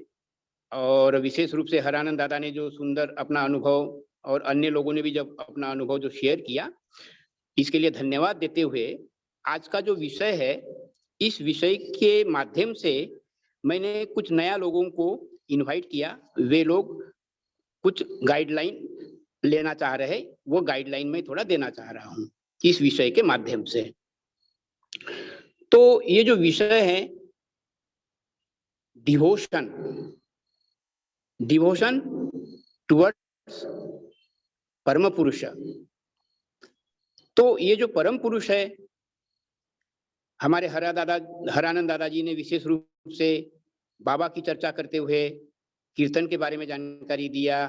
और विशेष रूप से हरानंद दादा ने जो सुंदर अपना अनुभव, और अन्य लोगों ने भी जब अपना अनुभव जो शेयर किया, इसके लिए धन्यवाद देते हुए, आज का जो विषय है, इस विषय के माध्यम से मैंने कुछ नया लोगों को इनवाइट किया। वे लोग कुछ गाइडलाइन लेना चाह रहे हैं, वो गाइडलाइन मैं थोड़ा देना चाह रहा हूं इस विषय के माध्यम से। तो ये जो विषय है डिवोशन, डिवोशन टुवर्ड्स परम पुरुष। तो ये जो परम पुरुष है, हमारे हरानंद दादाजी ने विशेष रूप से बाबा की चर्चा करते हुए कीर्तन के बारे में जानकारी दिया,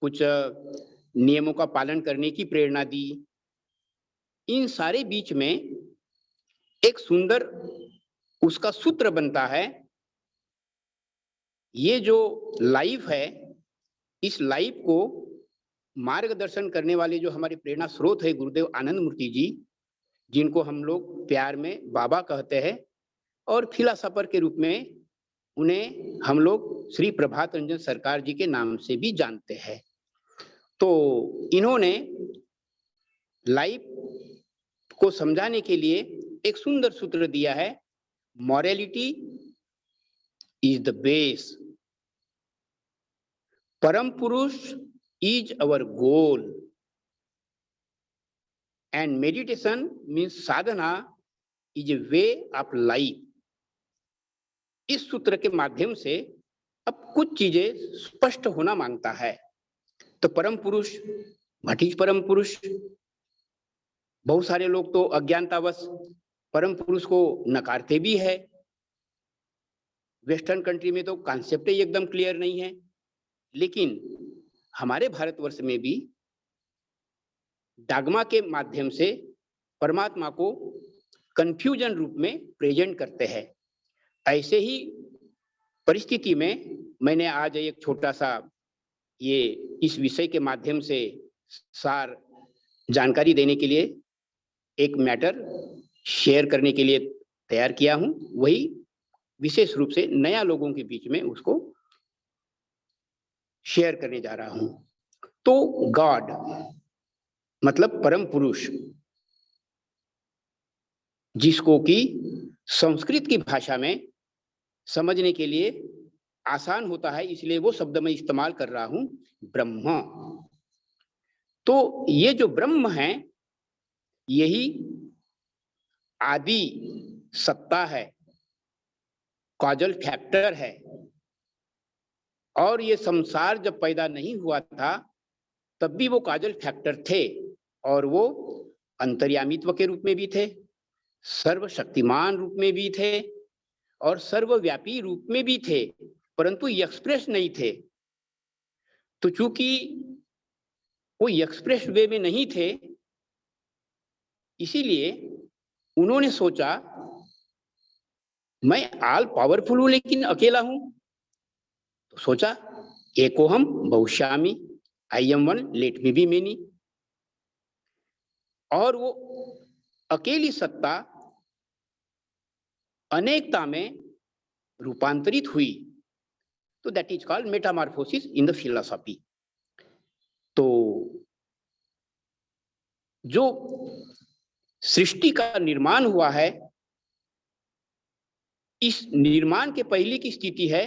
कुछ नियमों का पालन करने की प्रेरणा दी। इन सारे बीच में एक सुंदर उसका सूत्र बनता है। ये जो लाइफ है, इस लाइफ को मार्गदर्शन करने वाले जो हमारे प्रेरणा स्रोत है गुरुदेव आनंद मूर्ति जी, जिनको हम लोग प्यार में बाबा कहते हैं, और फिलासफर के रूप में उन्हें हम लोग श्री प्रभात रंजन सरकार जी के नाम से भी जानते हैं। तो इन्होंने लाइफ को समझाने के लिए एक सुंदर सूत्र दिया है, मॉरलिटी इज द बेस, परम पुरुष is our goal, and meditation means Sadhana is a way of life. इस सूत्र के माध्यम से अब कुछ चीजें स्पष्ट होना मांगता है। तो परम पुरुष, व्हाट इज परम पुरुष? बहुत सारे लोग तो अज्ञानतावश परम पुरुष को नकारते भी है। वेस्टर्न कंट्री में तो कॉन्सेप्ट ही एकदम क्लियर नहीं है, लेकिन हमारे भारतवर्ष में भी डागमा के माध्यम से परमात्मा को कंफ्यूजन रूप में प्रेजेंट करते हैं। ऐसे ही परिस्थिति में मैंने आज एक छोटा सा ये इस विषय के माध्यम से सार जानकारी देने के लिए एक मैटर शेयर करने के लिए तैयार किया हूं। वही विशेष रूप से नया लोगों के बीच में उसको शेयर करने जा रहा हूं। तो गॉड मतलब परम पुरुष, जिसको कि संस्कृत की भाषा में समझने के लिए आसान होता है, इसलिए वो शब्द मैं इस्तेमाल कर रहा हूं, ब्रह्म। तो ये जो ब्रह्म है, यही आदि सत्ता है, कॉजल फैक्टर है। और ये संसार जब पैदा नहीं हुआ था तब भी वो कॉजल फैक्टर थे, और वो अंतर्यामित्व के रूप में भी थे, सर्वशक्तिमान रूप में भी थे, और सर्वव्यापी रूप में भी थे, परंतु एक्सप्रेस नहीं थे। तो चूंकि वो एक्सप्रेस वे में नहीं थे, इसीलिए उन्होंने सोचा मैं ऑल पावरफुल हूं लेकिन अकेला हूं। तो सोचा एकोहम बहुश्यामी, I am one let me be many. और वो अकेली सत्ता अनेकता में रूपांतरित हुई। तो that is called metamorphosis in the philosophy. तो जो सृष्टि का निर्माण हुआ है, इस निर्माण के पहले की स्थिति है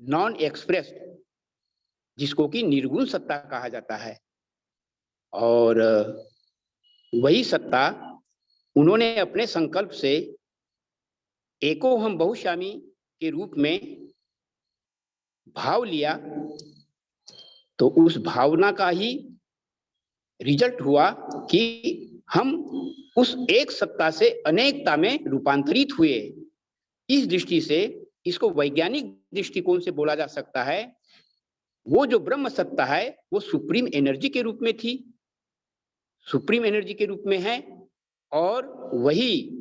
नॉन एक्सप्रेस्ड, जिसको कि निर्गुण सत्ता कहा जाता है। और वही सत्ता उन्होंने अपने संकल्प से एको हम बहुश्यामी के रूप में भाव लिया। तो उस भावना का ही रिजल्ट हुआ कि हम उस एक सत्ता से अनेकता में रूपांतरित हुए। इस दृष्टि से इसको वैज्ञानिक दृष्टिकोण से बोला जा सकता है वो जो ब्रह्म सत्ता है वो सुप्रीम एनर्जी के रूप में थी, सुप्रीम एनर्जी के रूप में है, और वही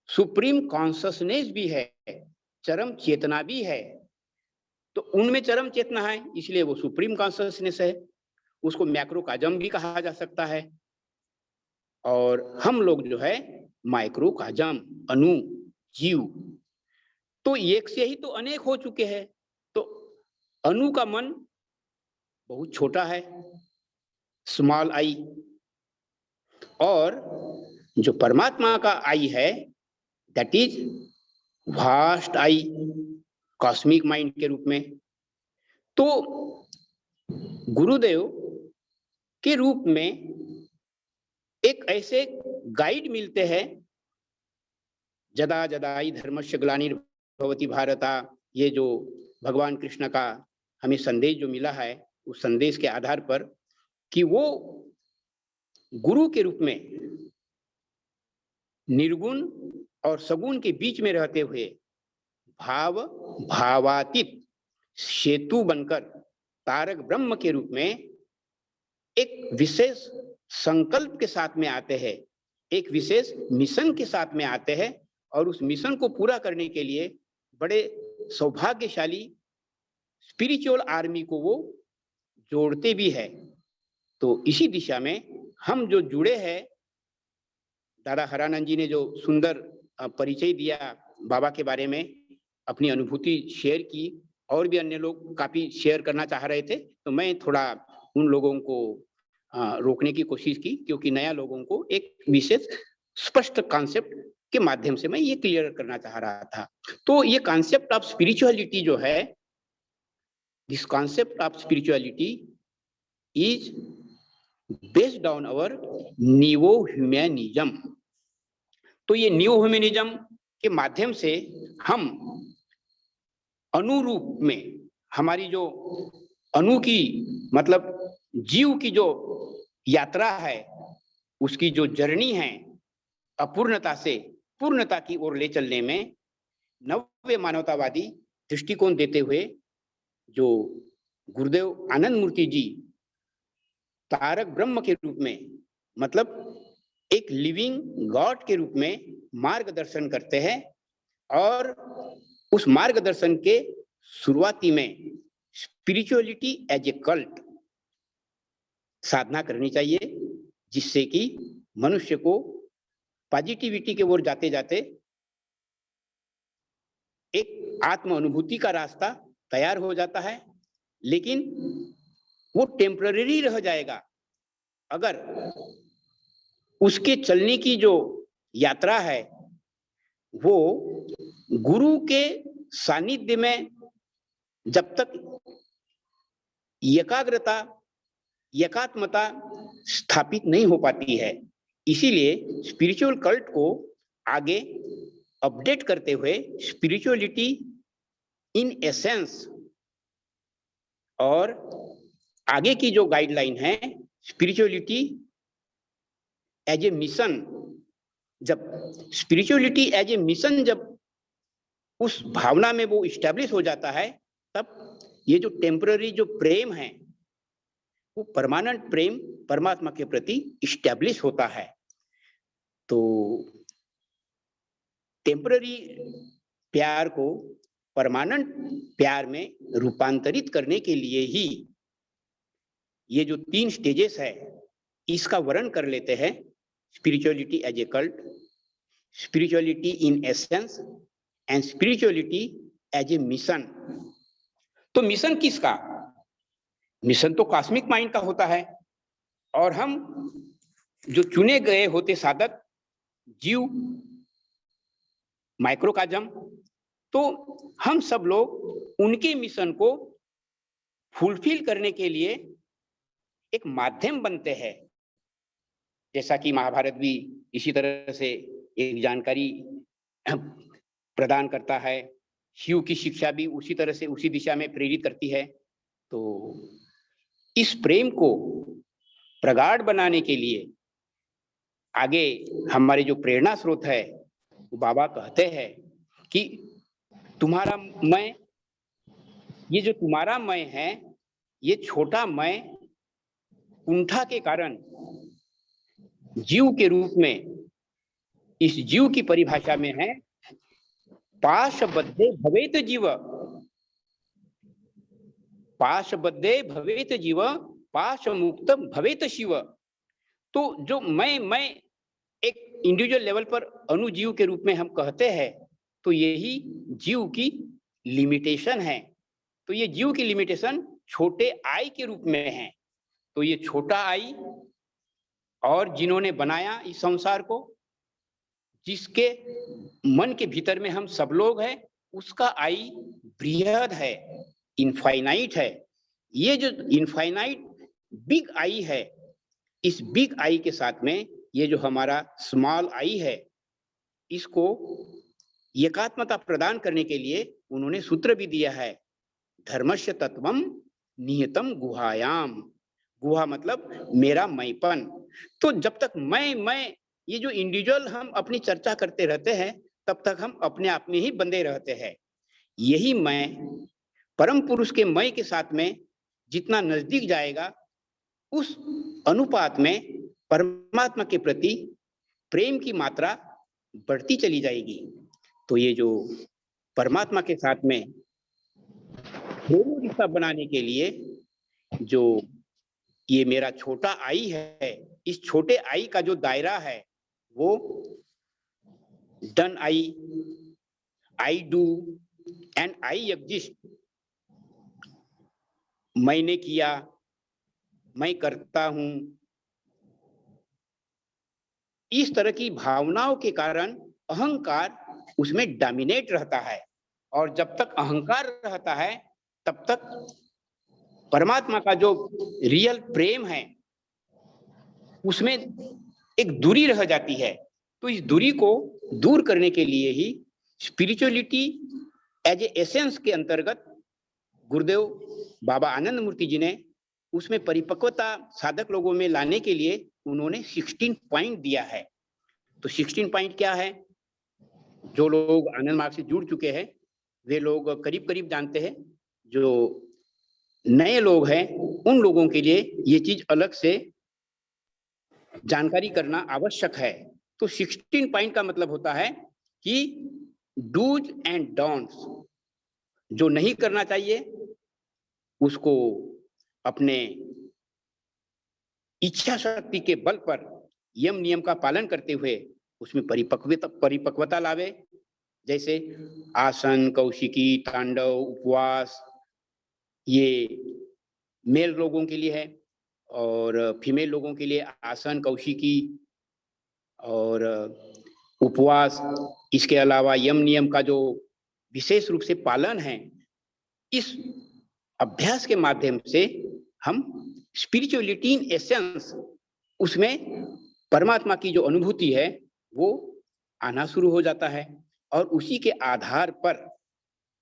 सुप्रीम कॉन्शसनेस भी है, चरम चेतना भी है। तो उनमें चरम चेतना है, इसलिए वो सुप्रीम कॉन्शसनेस है। उसको मैक्रोकाजम भी कहा जा सकता है, और हम लोग जो है माइक्रोकाजम, अणु, जीव। तो एक से ही तो अनेक हो चुके हैं। तो अणु का मन बहुत छोटा है, स्मॉल आई, और जो परमात्मा का आई है that is vast I, cosmic mind के रूप में। तो गुरुदेव के रूप में एक ऐसे गाइड मिलते हैं, जदा जदाई धर्मस्य ग्लानिर्भवति भारता, ये जो भगवान कृष्ण का हमें संदेश जो मिला है, उस संदेश के आधार पर कि वो गुरु के रूप में निर्गुण और सगुण के बीच में रहते हुए भाव भावातीत सेतु बनकर तारक ब्रह्म के रूप में एक विशेष संकल्प के साथ में आते हैं, एक विशेष मिशन के साथ में आते हैं, और उस मिशन को पूरा करने के लिए बड़े सौभाग्यशाली स्पिरिचुअल आर्मी को वो जोड़ते भी है। तो इसी दिशा में हम जो जुड़े हैं, दादा हरानंद जी ने जो सुंदर परिचय दिया बाबा के बारे में, अपनी अनुभूति शेयर की, और भी अन्य लोग काफी शेयर करना चाह रहे थे, तो मैं थोड़ा उन लोगों को रोकने की कोशिश की, क्योंकि नया लोगों को एक विशेष स्पष्ट कॉन्सेप्ट के माध्यम से मैं ये क्लियर करना चाह रहा था। तो ये कॉन्सेप्ट ऑफ स्पिरिचुअलिटी जो है, this concept of spirituality is based on our new humanism. तो ये न्यू ह्यूमैनिज्म के माध्यम से हम अनुरूप में हमारी जो अणु की मतलब जीव की जो यात्रा है, उसकी जो जर्नी है, अपूर्णता से पूर्णता की ओर ले चलने में नव्य मानवतावादी दृष्टिकोण देते हुए जो गुरुदेव आनंद मूर्ति जी तारक ब्रह्म के रूप में, मतलब एक लिविंग गॉड के रूप में मार्गदर्शन करते हैं, और उस मार्गदर्शन के शुरुआती में स्पिरिचुअलिटी एज ए कल्ट साधना करनी चाहिए, जिससे कि मनुष्य को पॉजिटिविटी की ओर जाते जाते एक आत्म अनुभूति का रास्ता तैयार हो जाता है। लेकिन वो टेम्पररी रह जाएगा अगर उसके चलने की जो यात्रा है वो गुरु के सानिध्य में जब तक एकाग्रता एकात्मता स्थापित नहीं हो पाती है। इसीलिए स्पिरिचुअल कल्ट को आगे अपडेट करते हुए स्पिरिचुअलिटी इन एसेंस, और आगे की जो गाइडलाइन है स्पिरिचुअलिटी एज ए मिशन, जब स्पिरिचुअलिटी एज ए मिशन जब उस भावना में वो इस्टेब्लिश हो जाता है, तब ये जो टेम्पररी जो प्रेम है वो परमानेंट प्रेम परमात्मा के प्रति इस्टेब्लिश होता है। तो टेम्पररी प्यार को परमानेंट प्यार में रूपांतरित करने के लिए ही ये जो 3 स्टेजेस है इसका वर्णन कर लेते हैं। Spirituality as a cult, spirituality in essence and spirituality as a mission. तो मिशन किसका? मिशन तो कॉस्मिक माइंड का होता है, और हम जो चुने गए होते साधक जीव माइक्रोकाजम, तो हम सब लोग उनके मिशन को फुलफिल करने के लिए एक माध्यम बनते हैं। जैसा कि महाभारत भी इसी तरह से एक जानकारी प्रदान करता है, शिव की शिक्षा भी उसी तरह से उसी दिशा में प्रेरित करती है। तो इस प्रेम को प्रगाढ़ बनाने के लिए आगे हमारे जो प्रेरणा स्रोत है बाबा कहते हैं कि तुम्हारा मैं ये जो तुम्हारा मैं है, ये छोटा मैं कुंठा के कारण जीव के रूप में, इस जीव की परिभाषा में है पाशबद्धे भवेत जीव, पाशबद्धे भवेत जीव, पाश मुक्त भवेत शिव। तो जो मैं एक इंडिविजुअल लेवल पर अणुजीव के रूप में हम कहते हैं, तो यही जीव की लिमिटेशन है। तो ये जीव की लिमिटेशन छोटे आई के रूप में है। तो ये छोटा आई और जिन्होंने बनाया इस संसार को, जिसके मन के भीतर में हम सब लोग हैं, उसका आई बृहद है, इनफाइनाइट है। ये जो इनफाइनाइट बिग आई है, इस बिग आई के साथ में ये जो हमारा स्मॉल आई है, इसको एकात्मता प्रदान करने के लिए उन्होंने सूत्र भी दिया है, धर्मस्य तत्वम निहितम गुहायाम। गुहा मतलब मेरा मैंपन। तो जब तक मैं ये जो इंडिविजुअल हम अपनी चर्चा करते रहते हैं, तब तक हम अपने आप में ही बंधे रहते हैं। यही मैं परम पुरुष के मैं के साथ में जितना नजदीक जाएगा, उस अनुपात में परमात्मा के प्रति प्रेम की मात्रा बढ़ती चली जाएगी। तो ये जो परमात्मा के साथ में प्रेम रिश्ता बनाने के लिए जो ये मेरा छोटा आई है, इस छोटे आई का जो दायरा है वो done I do and I exist, मैंने किया, मैं करता हूं, इस तरह की भावनाओं के कारण अहंकार उसमें डोमिनेट रहता है। और जब तक अहंकार रहता है, तब तक परमात्मा का जो रियल प्रेम है उसमें एक दूरी रह जाती है। तो इस दूरी को दूर करने के लिए ही स्पिरिचुअलिटी एज ए एसेंस के अंतर्गत गुरुदेव बाबा आनंद मूर्ति जी ने उसमें परिपक्वता साधक लोगों में लाने के लिए उन्होंने 16 पॉइंट दिया है। तो 16 पॉइंट क्या है? जो लोग आनंद मार्ग से जुड़ चुके हैं वे लोग करीब करीब जानते हैं, जो नए लोग हैं उन लोगों के लिए ये चीज अलग से जानकारी करना आवश्यक है। तो 16 पॉइंट का मतलब होता है कि डूज एंड डोंट्स, जो नहीं करना चाहिए उसको अपने इच्छा शक्ति के बल पर यम नियम का पालन करते हुए उसमें परिपक्वता लावे। जैसे आसन, कौशिकी, तांडव, उपवास, ये मेल लोगों के लिए है, और फीमेल लोगों के लिए आसन, कौशिकी और उपवास। इसके अलावा यम नियम का जो विशेष रूप से पालन है, इस अभ्यास के माध्यम से हम स्पिरिचुअलिटी इन एसेंस, उसमें परमात्मा की जो अनुभूति है वो आना शुरू हो जाता है। और उसी के आधार पर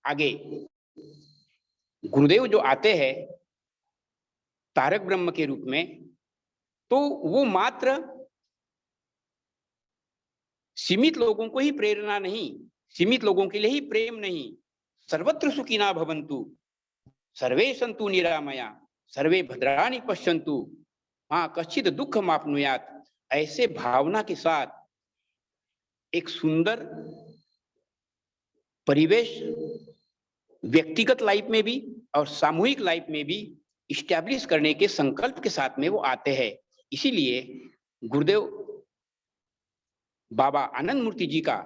आगे गुरुदेव जो आते हैं तारक ब्रह्म के रूप में, तो वो मात्र सीमित लोगों को ही प्रेरणा नहीं, सीमित लोगों के लिए ही प्रेम नहीं, सर्वत्र सुखिना भवन्तु, सर्वे सन्तु निरामया, सर्वे भद्राणि पश्यन्तु, हाँ कश्चित् दुःखम् आपनुयात्, ऐसे भावना के साथ एक सुंदर परिवेश व्यक्तिगत लाइफ में भी और सामूहिक लाइफ में भी इस्टेब्लिश करने के संकल्प के साथ में वो आते हैं। इसीलिए गुरुदेव बाबा आनंद मूर्ति जी का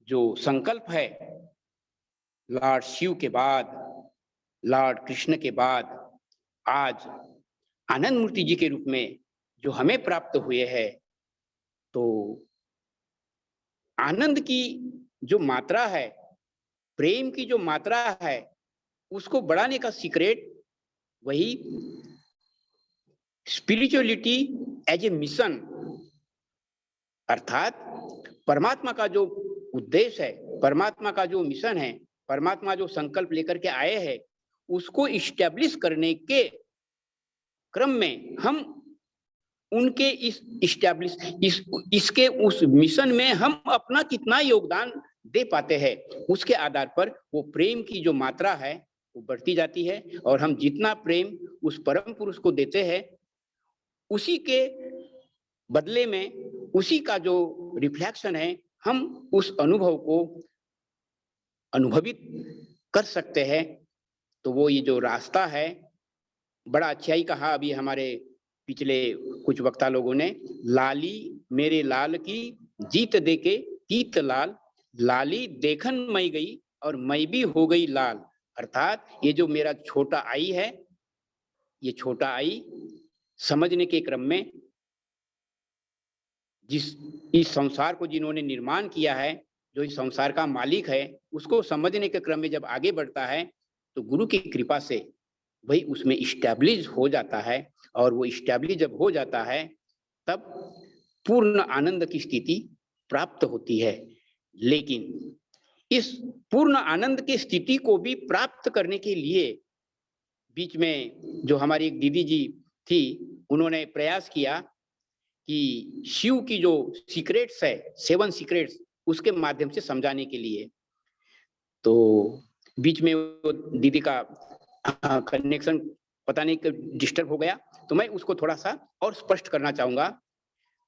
जो संकल्प है, लॉर्ड शिव के बाद, लॉर्ड कृष्ण के बाद आज आनंद मूर्ति जी के रूप में जो हमें प्राप्त हुए हैं, तो आनंद की जो मात्रा है, प्रेम की जो मात्रा है, उसको बढ़ाने का सीक्रेट वही स्पिरिचुअलिटी एज ए मिशन, अर्थात परमात्मा का जो उद्देश्य है, परमात्मा का जो मिशन है, परमात्मा जो संकल्प लेकर के आए हैं, उसको इस्टेब्लिश करने के क्रम में हम उनके इसके उस मिशन में हम अपना कितना योगदान दे पाते हैं, उसके आधार पर वो प्रेम की जो मात्रा है वो बढ़ती जाती है, और हम जितना प्रेम उस परम पुरुष को देते हैं, उसी के बदले में, उसी का जो रिफ्लेक्शन है, हम उस अनुभव को अनुभवित कर सकते हैं। तो वो ये जो रास्ता है, बड़ा अच्छा ही कहा अभी हमारे पिछले कुछ वक्ता लोगों ने, लाली मेरे लाल की जीत देके तीत लाल, लाली देखन मई गई और मैं भी हो गई लाल। अर्थात ये जो मेरा छोटा आई है, ये छोटा आई समझने के क्रम में, इस संसार को जिन्होंने निर्माण किया है, जो इस संसार का मालिक है, उसको समझने के क्रम में जब आगे बढ़ता है, तो गुरु की कृपा से वही उसमें इस्टेब्लिश हो जाता है, और वो इस्टेब्लिश जब हो जाता है, तब पूर्ण आनंद की स्थिति प्राप्त होती है। लेकिन इस पूर्ण आनंद की स्थिति को भी प्राप्त करने के लिए बीच में जो हमारी एक दीदी जी थी, उन्होंने प्रयास किया कि शिव की जो सीक्रेट्स है, 7 सीक्रेट्स, उसके माध्यम से समझाने के लिए। तो बीच में वो दीदी का कनेक्शन पता नहीं डिस्टर्ब हो गया, तो मैं उसको थोड़ा सा और स्पष्ट करना चाहूंगा।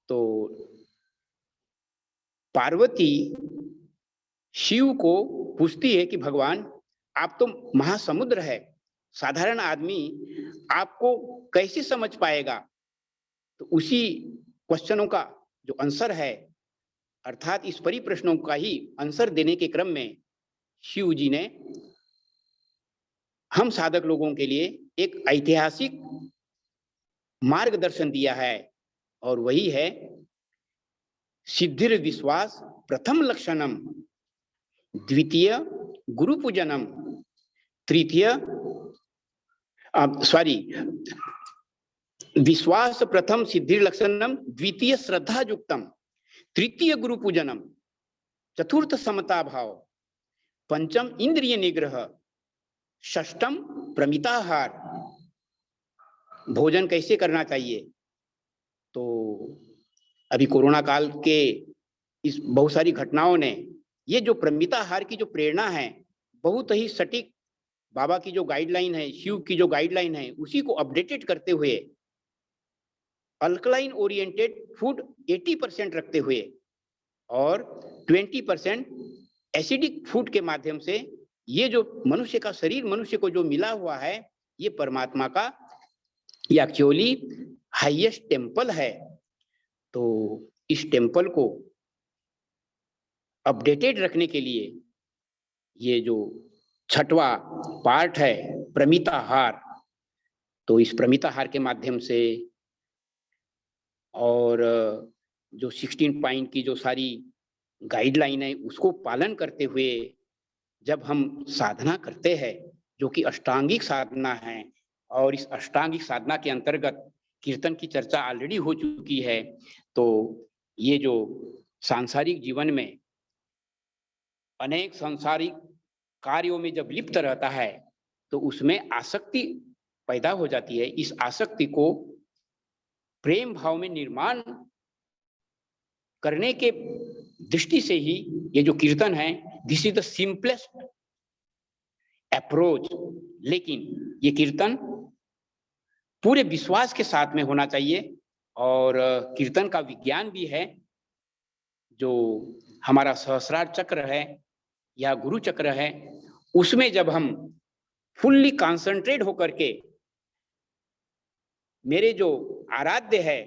तो पार्वती शिव को पूछती है कि भगवान, आप तो महासमुद्र है, साधारण आदमी आपको कैसे समझ पाएगा? तो उसी क्वेश्चनों का जो आंसर है, अर्थात इस परिप्रश्नों का ही आंसर देने के क्रम में शिव जी ने हम साधक लोगों के लिए एक ऐतिहासिक मार्गदर्शन दिया है, और वही है सिद्धिर विश्वास प्रथम लक्षणम, द्वितीय गुरु पूजनम, तृतीय विश्वास प्रथम सिद्धि लक्षणम, द्वितीय श्रद्धा युक्तम, तृतीय गुरु पूजनम, चतुर्थ समता भाव, पंचम इंद्रिय निग्रह, षष्टम प्रमिताहार। भोजन कैसे करना चाहिए? तो अभी कोरोना काल के इस बहुत सारी घटनाओं ने ये जो प्रमिताहार की जो प्रेरणा है, बहुत ही सटीक बाबा की जो गाइडलाइन है, शिव की जो गाइडलाइन है, उसी को अपडेटेड करते हुए अल्कलाइन ओरिएंटेड फूड 80% रखते हुए और 20% एसिडिक फूड के माध्यम से ये जो मनुष्य का शरीर, मनुष्य को जो मिला हुआ है, ये परमात्मा का ये एक्चुअली हाईएस्ट टेम्पल है। तो इस टेम्पल को अपडेटेड रखने के लिए ये जो 6वां पार्ट है प्रमिताहार, तो इस प्रमिताहार के माध्यम से और जो 16 पॉइंट की जो सारी गाइडलाइन है, उसको पालन करते हुए जब हम साधना करते हैं, जो कि अष्टांगिक साधना है, और इस अष्टांगिक साधना के अंतर्गत कीर्तन की चर्चा ऑलरेडी हो चुकी है। तो ये जो सांसारिक जीवन में अनेक सांसारिक कार्यों में जब लिप्त रहता है, तो उसमें आसक्ति पैदा हो जाती है। इस आसक्ति को प्रेम भाव में निर्माण करने के दृष्टि से ही ये जो कीर्तन है, this is the simplest approach. लेकिन ये कीर्तन पूरे विश्वास के साथ में होना चाहिए, और कीर्तन का विज्ञान भी है। जो हमारा सहस्रार चक्र है या गुरु चक्र है, उसमें जब हम फुल्ली कॉन्सेंट्रेट होकर के मेरे जो आराध्य है,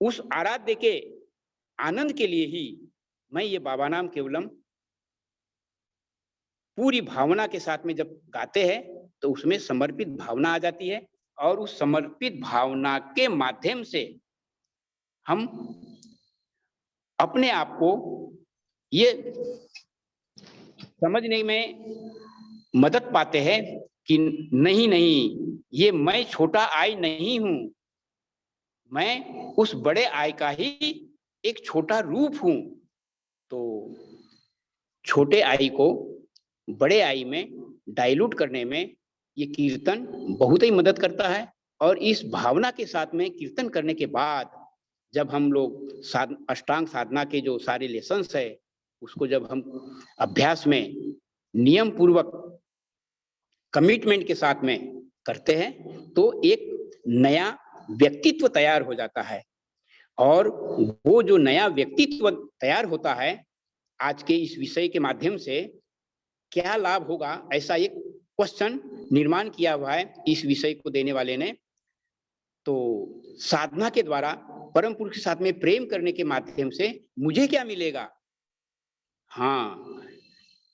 उस आराध्य के आनंद के लिए ही मैं ये बाबा नाम केवलम पूरी भावना के साथ में जब गाते हैं, तो उसमें समर्पित भावना आ जाती है, और उस समर्पित भावना के माध्यम से हम अपने आप को ये समझने में मदद पाते हैं कि नहीं नहीं, ये मैं छोटा आई नहीं हूं, मैं उस बड़े आई का ही एक छोटा रूप हूं। तो छोटे आई को बड़े आई में डाइल्यूट करने में ये कीर्तन बहुत ही मदद करता है। और इस भावना के साथ में कीर्तन करने के बाद जब हम लोग अष्टांग साधना के जो सारे लेसन्स है, उसको जब हम अभ्यास में नियम पूर्वक कमिटमेंट के साथ में करते हैं तो एक नया व्यक्तित्व तैयार हो जाता है। और वो जो नया व्यक्तित्व तैयार होता है, आज के इस विषय के माध्यम से क्या लाभ होगा, ऐसा एक क्वेश्चन निर्माण किया हुआ है इस विषय को देने वाले ने। तो साधना के द्वारा परम पुरुष के साथ में प्रेम करने के माध्यम से मुझे क्या मिलेगा? हाँ,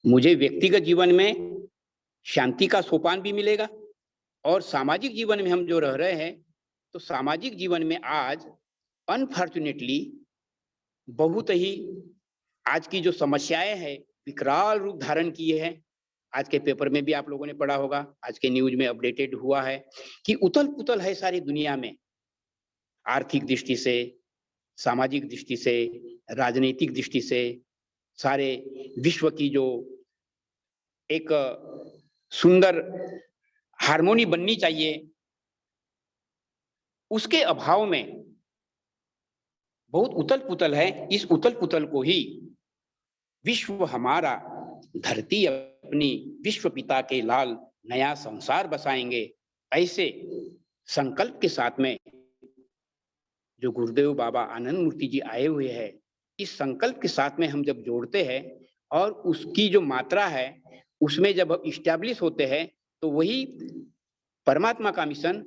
मुझे व्यक्तिगत जीवन में शांति का सोपान भी मिलेगा, और सामाजिक जीवन में हम जो रह रहे हैं, तो सामाजिक जीवन में आज अनफॉर्चुनेटली बहुत ही आज की जो समस्याएं हैं विकराल रूप धारण किए हैं। आज के पेपर में भी आप लोगों ने पढ़ा होगा, आज के न्यूज में अपडेटेड हुआ है कि उथल पुथल है सारी दुनिया में, आर्थिक दृष्टि से, सामाजिक दृष्टि से, राजनीतिक दृष्टि से। सारे विश्व की जो एक सुंदर हार्मोनी बननी चाहिए, उसके अभाव में बहुत उथल पुथल है। इस उथल पुथल को ही विश्व हमारा, धरती अपनी, विश्व पिता के लाल नया संसार बसाएंगे, ऐसे संकल्प के साथ में जो गुरुदेव बाबा आनंद मूर्ति जी आए हुए हैं, इस संकल्प के साथ में हम जब जोड़ते हैं और उसकी जो मात्रा है उसमें जब हम इस्टेब्लिश होते हैं, तो वही परमात्मा का मिशन,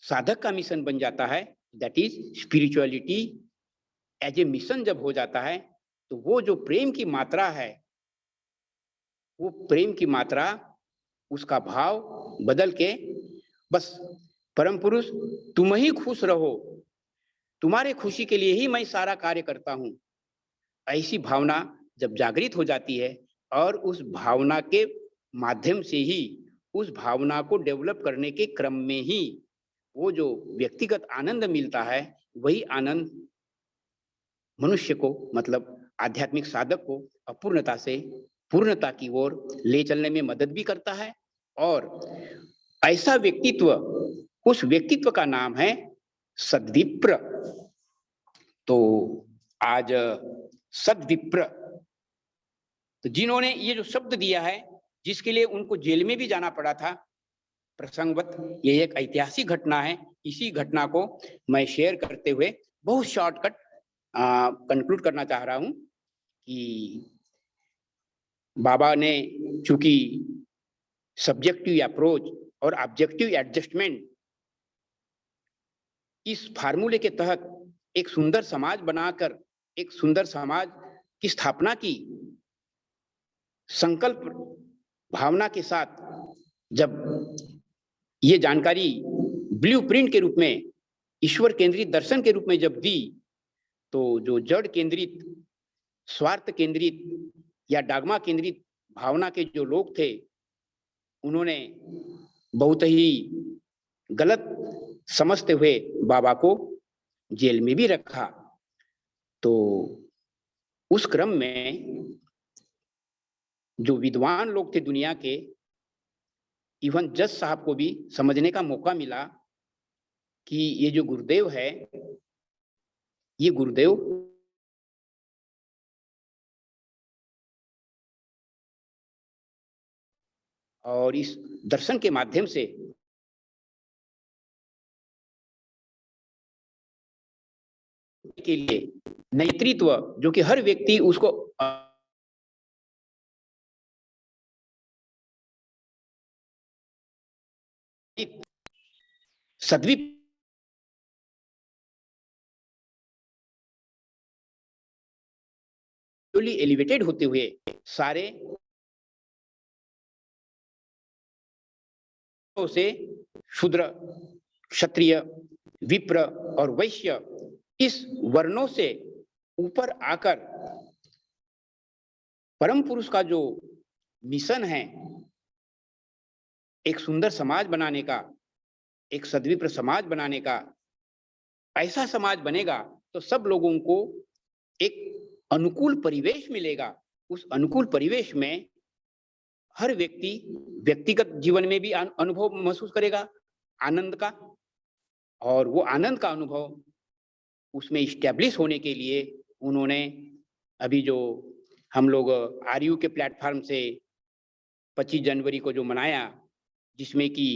साधक का मिशन बन जाता है। That is spirituality as a mission जब हो जाता है, तो वो जो प्रेम की मात्रा है, वो प्रेम की मात्रा, उसका भाव बदल के बस परम पुरुष तुम ही खुश रहो, तुम्हारे खुशी के लिए ही मैं सारा कार्य करता हूं, ऐसी भावना जब जागृत हो जाती है, और उस भावना के माध्यम से ही, उस भावना को डेवलप करने के क्रम में ही वो जो व्यक्तिगत आनंद मिलता है, वही आनंद मनुष्य को, मतलब आध्यात्मिक साधक को अपूर्णता से पूर्णता की ओर ले चलने में मदद भी करता है। और ऐसा व्यक्तित्व, उस व्यक्तित्व का नाम है सद्विप्र। तो आज सद्विप्र, तो जिन्होंने ये जो शब्द दिया है, जिसके लिए उनको जेल में भी जाना पड़ा था प्रसंगवत, ये एक ऐतिहासिक घटना है। इसी घटना को मैं शेयर करते हुए बहुत शॉर्टकट कंक्लूड करना चाह रहा हूं कि बाबा ने चूंकि सब्जेक्टिव अप्रोच और ऑब्जेक्टिव एडजस्टमेंट, इस फार्मूले के तहत एक सुंदर समाज बनाकर एक सुंदर समाज की स्थापना की, संकल्प भावना के साथ जब ये जानकारी ब्लूप्रिंट के रूप में, ईश्वर केंद्रित दर्शन के रूप में जब दी, तो जो जड़ केंद्रित, स्वार्थ केंद्रित या डागमा केंद्रित भावना के जो लोग थे, उन्होंने बहुत ही गलत समझते हुए बाबा को जेल में भी रखा। तो उस क्रम में जो विद्वान लोग थे दुनिया के, इवन जज साहब को भी समझने का मौका मिला कि ये जो गुरुदेव है, ये गुरुदेव और इस दर्शन के माध्यम से के लिए नेतृत्व, जो कि हर व्यक्ति उसको सद्विप एलिवेटेड होते हुए सारे से शूद्र, क्षत्रिय, विप्र और वैश्य, इस वर्णों से ऊपर आकर परम पुरुष का जो मिशन है, एक सुंदर समाज बनाने का, एक सद्विप्र समाज बनाने का, ऐसा समाज बनेगा तो सब लोगों को एक अनुकूल परिवेश मिलेगा। उस अनुकूल परिवेश में हर व्यक्ति व्यक्तिगत जीवन में भी अनुभव महसूस करेगा आनंद का, और वो आनंद का अनुभव उसमें इस्टेब्लिश होने के लिए उन्होंने अभी जो हम लोग आरयू के प्लेटफॉर्म से 25 जनवरी को जो मनाया, जिसमें कि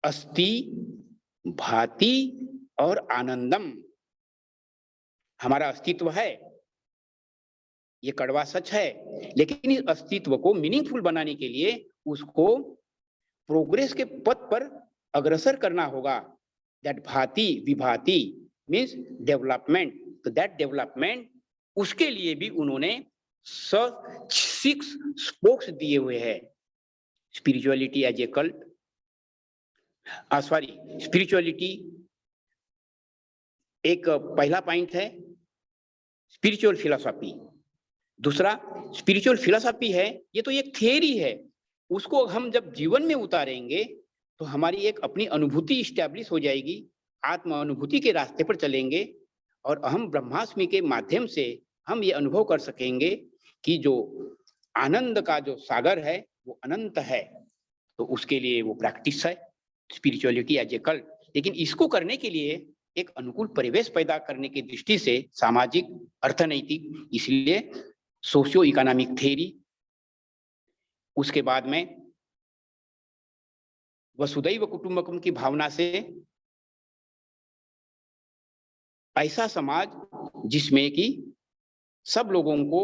अस्ति, भाति और आनंदम, हमारा अस्तित्व है, ये कड़वा सच है, लेकिन इस अस्तित्व को मीनिंगफुल बनाने के लिए उसको प्रोग्रेस के पथ पर अग्रसर करना होगा। दैट भाति विभाति मीन्स डेवलपमेंट। तो दैट डेवलपमेंट, उसके लिए भी उन्होंने 6 स्पोक्स दिए हुए हैं। Spirituality as a cult, sorry, spirituality एक पहला पॉइंट है, स्पिरिचुअल फिलॉसफी। दूसरा स्पिरिचुअल फिलॉसफी है, ये तो एक थियरी है, उसको हम जब जीवन में उतारेंगे तो हमारी एक अपनी अनुभूति इस्टेब्लिश हो जाएगी, आत्म अनुभूति के रास्ते पर चलेंगे और अहम ब्रह्मास्मि के माध्यम से हम ये अनुभव कर सकेंगे कि जो आनंद का जो सागर है वो अनंत है। तो उसके लिए वो प्रैक्टिस है स्पिरिचुअलिटी एज ए कल्ट। लेकिन इसको करने के लिए एक अनुकूल परिवेश पैदा करने की दृष्टि से सामाजिक, अर्थनैतिक, इसलिए सोशियो इकोनॉमिक थ्योरी, उसके बाद में वसुदैव कुटुंबकम की भावना से ऐसा समाज जिसमें कि सब लोगों को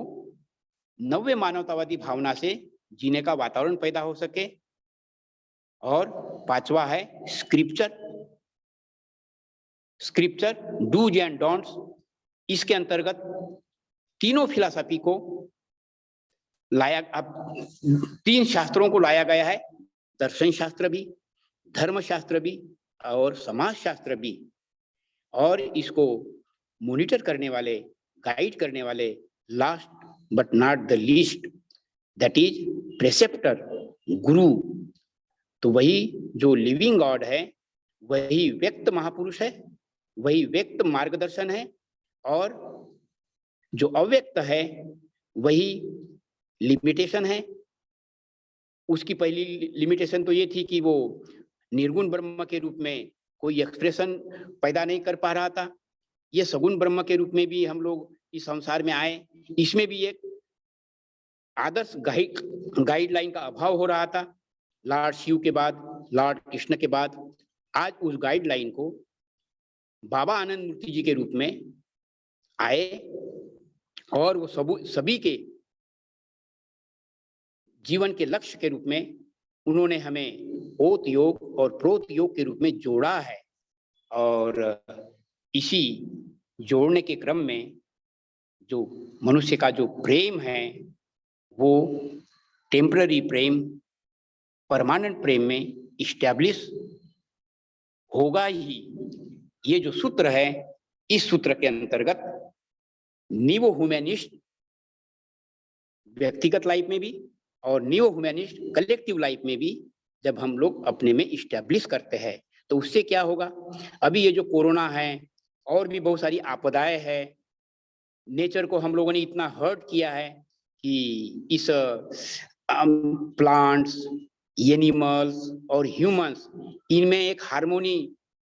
नव्य मानवतावादी भावना से जीने का वातावरण पैदा हो सके। और पांचवा है स्क्रिप्चर, डूज एंड डोंट्स। इसके अंतर्गत तीनों फिलॉसफी को लाया, अब 3 शास्त्रों को लाया गया है, दर्शन शास्त्र भी, धर्म शास्त्र भी और समाज शास्त्र भी। और इसको मॉनिटर करने वाले, गाइड करने वाले, last but not the least, that is preceptor, guru. तो वही जो लिविंग गॉड है, वही व्यक्त महापुरुष है, वही व्यक्त मार्गदर्शन है। और जो अव्यक्त है वही लिमिटेशन है। उसकी पहली लिमिटेशन तो ये थी कि वो निर्गुण ब्रह्म के रूप में कोई एक्सप्रेशन पैदा नहीं कर पा रहा था। ये सगुण ब्रह्म के रूप में भी हम लोग इस संसार में आए, इसमें भी एक आदर्श गाइडलाइन का अभाव हो रहा था। लॉर्ड शिव के बाद, लॉर्ड कृष्ण के बाद, आज उस गाइडलाइन को बाबा आनंद मूर्ति जी के रूप में आए और वो सभी के जीवन के लक्ष्य के रूप में उन्होंने हमें ओत योग और प्रोत योग के रूप में जोड़ा है। और इसी जोड़ने के क्रम में जो मनुष्य का जो प्रेम है वो टेम्पररी प्रेम परमानेंट प्रेम में इस्टेब्लिश होगा ही। ये जो सूत्र है, इस सूत्र के अंतर्गत नीवो ह्यूमैनिस्ट व्यक्तिगत लाइफ में भी और नीवो ह्यूमैनिस्ट कलेक्टिव लाइफ में भी जब हम लोग अपने में इस्टेब्लिश करते हैं तो उससे क्या होगा। अभी ये जो कोरोना है और भी बहुत सारी आपदाएं हैं, नेचर को हम लोगों ने इतना हर्ट किया है कि इस प्लांट्स, एनिमल्स और ह्यूमंस, इनमें एक हार्मोनी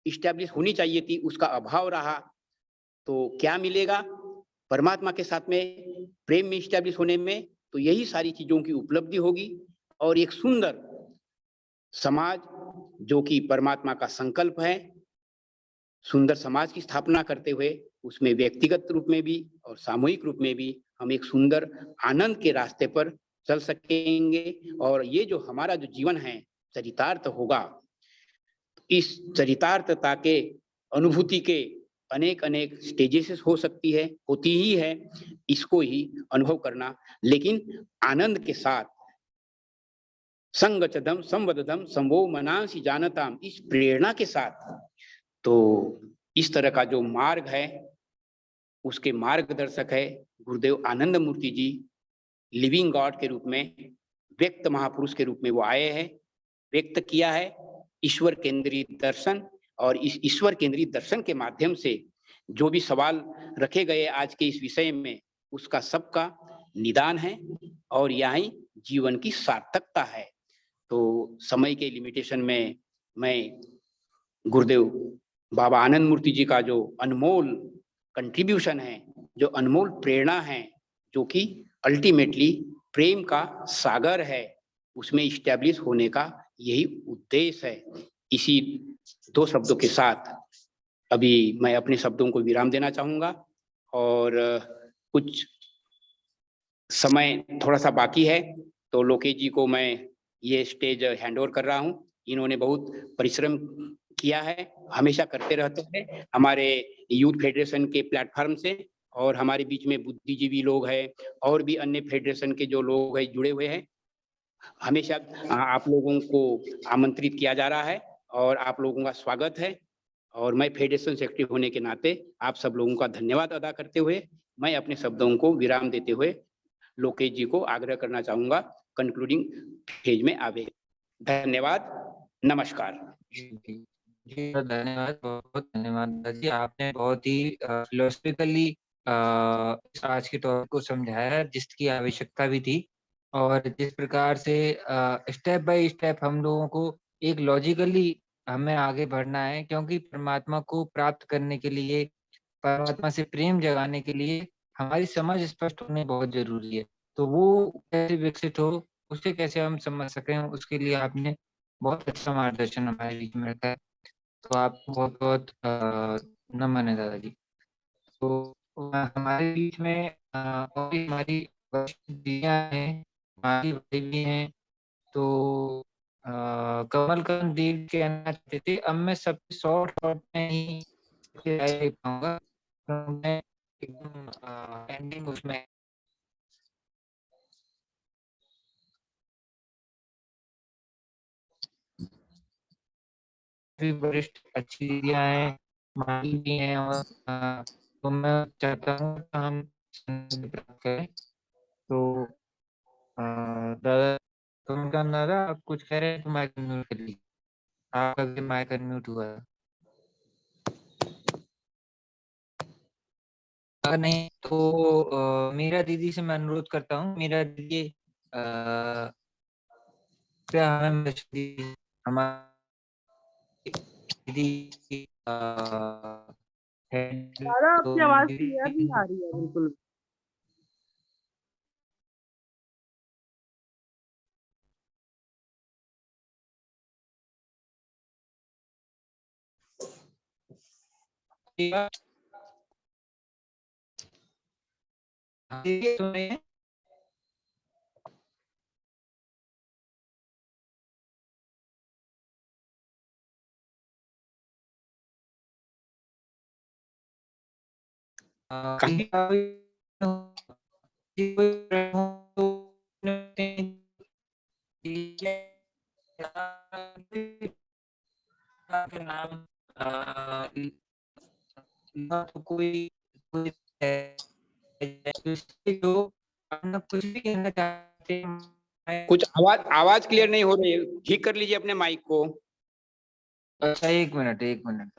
इस्टेब्लिश होनी चाहिए थी, उसका अभाव रहा। तो क्या मिलेगा परमात्मा के साथ में प्रेम में इस्टेब्लिश होने में? तो यही सारी चीजों की उपलब्धि होगी और एक सुंदर समाज जो कि परमात्मा का संकल्प है, सुंदर समाज की स्थापना करते हुए उसमें व्यक्तिगत रूप में भी और सामूहिक रूप में भी हम एक सुंदर आनंद के रास्ते पर चल सकेंगे। और ये जो हमारा जो जीवन है चरितार्थ होगा। इस चरितार्थता के अनुभूति के अनेक स्टेजेस हो सकती है, होती ही है, इसको ही अनुभव करना, लेकिन आनंद के साथ। संगचदम संवददम संभो मनांसी जानताम, इस प्रेरणा के साथ। तो इस तरह का जो मार्ग है उसके मार्गदर्शक है गुरुदेव आनंद मूर्ति जी। लिविंग गॉड के रूप में, व्यक्त महापुरुष के रूप में वो आए हैं, व्यक्त किया है ईश्वर केंद्रित दर्शन। और इस ईश्वर केंद्रित दर्शन के माध्यम से जो भी सवाल रखे गए आज के इस विषय में, उसका सबका निदान है और यही जीवन की सार्थकता है। तो समय के लिमिटेशन में मैं गुरुदेव बाबा आनंद मूर्ति जी का जो अनमोल कंट्रीब्यूशन है, जो अनमोल प्रेरणा है, जो कि अल्टीमेटली प्रेम का सागर है, उसमें इस्टेब्लिश होने का यही उद्देश्य है। इसी 2 शब्दों के साथ अभी मैं अपने शब्दों को विराम देना चाहूंगा और कुछ समय थोड़ा सा बाकी है तो लोकेश जी को मैं ये स्टेज हैंड ओवर कर रहा हूं। इन्होंने बहुत परिश्रम किया है, हमेशा करते रहते हैं हमारे यूथ फेडरेशन के प्लेटफॉर्म से, और हमारे बीच में बुद्धिजीवी लोग हैं और भी अन्य फेडरेशन के जो लोग हैं जुड़े हुए हैं। हमेशा आप लोगों को आमंत्रित किया जा रहा है और आप लोगों का स्वागत है, और मैं फेडरेशन सेक्रेटरी होने के नाते आप सब लोगों का धन्यवाद अदा करते हुए मैं अपने शब्दों को विराम देते हुए लोकेश जी को आग्रह करना चाहूंगा कंक्लूडिंग फेज में आवे। धन्यवाद, नमस्कार। जी, धन्यवाद, बहुत धन्यवाद दादाजी। आपने बहुत ही फिलोसफिकली आज के टॉपिक को समझाया जिसकी आवश्यकता भी थी, और जिस प्रकार से स्टेप बाय स्टेप हम लोगों को एक लॉजिकली हमें आगे बढ़ना है, क्योंकि परमात्मा को प्राप्त करने के लिए, परमात्मा से प्रेम जगाने के लिए हमारी समझ स्पष्ट होनी बहुत जरूरी है। तो वो कैसे विकसित हो, उसे कैसे हम समझ सकें, उसके लिए आपने बहुत अच्छा मार्गदर्शन हमारे बीच में रखा है। तो आपको बहुत बहुत नमन है दादाजी। तो हमारे बीच में और भी हमारी वरिष्ठ दीदियाँ हैं, हमारी भाई भी हैं। तो कमल देव कहना चाहते थे, अब मैं सब शॉर्ट में ही पाऊंगा, तो मैं एकदम एंडिंग उसमें भी वरिष्ठ अच्छी दीदियाँ हैं, माली भी हैं, और तो मैं चाहता हूँ कि हम प्राप्त करें। तो दादा तुम क्या दादा आप कुछ कह रहे हैं तो माइक म्यूट कर लीजिए, आपका भी माइक म्यूट हुआ है। अगर नहीं तो मीरा दीदी से मैं अनुरोध करता हूँ, मीरा दीदी क्या हमें हमारी दीदी है, दादा तो आपकी आवाज क्लियर नहीं आ रही है बिल्कुल। सुनिए, नाम तो कोई कोई है जो अपना कुछ भी कहना चाहते हैं। कुछ आवाज क्लियर नहीं हो रही है, ठीक कर लीजिए अपने माइक को। अच्छा एक मिनट जी, एक मिनट।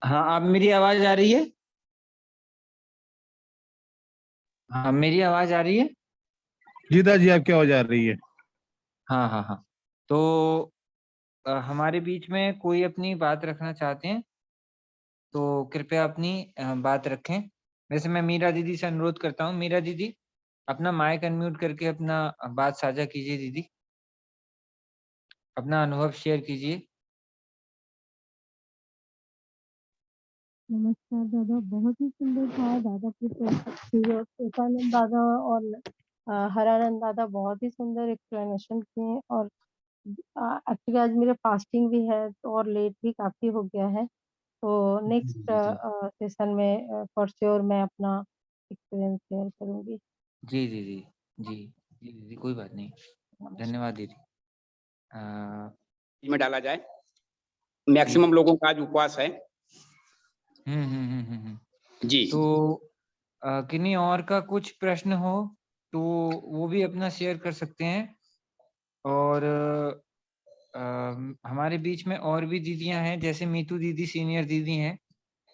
हाँ, आप मेरी आवाज आ रही है? हाँ, मेरी आवाज आ रही है? जी दादाजी आपकी आवाज आ रही है। हाँ हाँ हाँ। तो हमारे बीच में कोई अपनी बात रखना चाहते हैं तो कृपया अपनी बात रखें। वैसे मैं मीरा दीदी से अनुरोध करता हूँ, मीरा दीदी अपना माइक अनम्यूट करके अपना बात साझा कीजिए। दीदी अपना अनुभव शेयर कीजिए। नमस्कार दादा, बहुत ही सुंदर था दादा की शिवानंद दादा और हरानंद दादा बहुत ही सुंदर एक्सप्लेनेशन किए। और एक्चुअली आज मेरा फास्टिंग भी है तो और लेट भी काफी हो गया है, तो नेक्स्ट सेशन में फॉर श्योर मैं अपना एक्सपीरियंस शेयर करूंगी। जी जी जी जी जी दीदी, कोई बात नहीं, धन्यवाद दीदी। में डाला जाए, मैक्सिमम लोगों का आज उपवास है। जी तो किन्हीं और का कुछ प्रश्न हो तो वो भी अपना शेयर कर सकते हैं। और हमारे बीच में और भी दीदियां हैं, जैसे मीतू दीदी सीनियर दीदी हैं,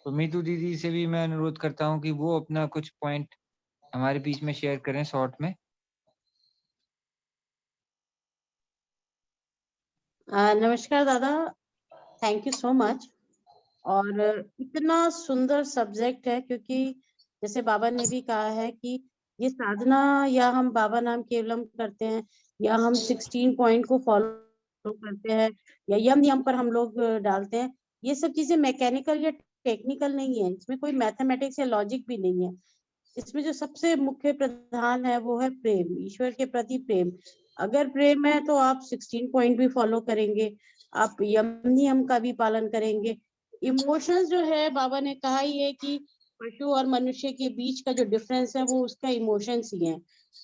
तो मीतू दीदी से भी मैं अनुरोध करता हूं कि वो अपना कुछ पॉइंट हमारे बीच में शेयर करें शॉर्ट में। नमस्कार दादा, थैंक यू सो मच। और इतना सुंदर सब्जेक्ट है, क्योंकि जैसे बाबा ने भी कहा है कि ये साधना या हम बाबा नाम केवलम करते हैं या हम 16 पॉइंट को फॉलो करते हैं या यम नियम पर हम लोग डालते हैं, ये सब चीजें मैकेनिकल या टेक्निकल नहीं है, इसमें कोई मैथमेटिक्स या लॉजिक भी नहीं है। इसमें जो सबसे मुख्य प्रधान है वो है प्रेम, ईश्वर के प्रति प्रेम। अगर प्रेम है तो आप 16 पॉइंट भी फॉलो करेंगे, आप यम नियम का भी पालन करेंगे। इमोशंस जो है, बाबा ने कहा ही है कि पशु और मनुष्य के बीच का जो डिफरेंस है वो उसका इमोशंस ही है।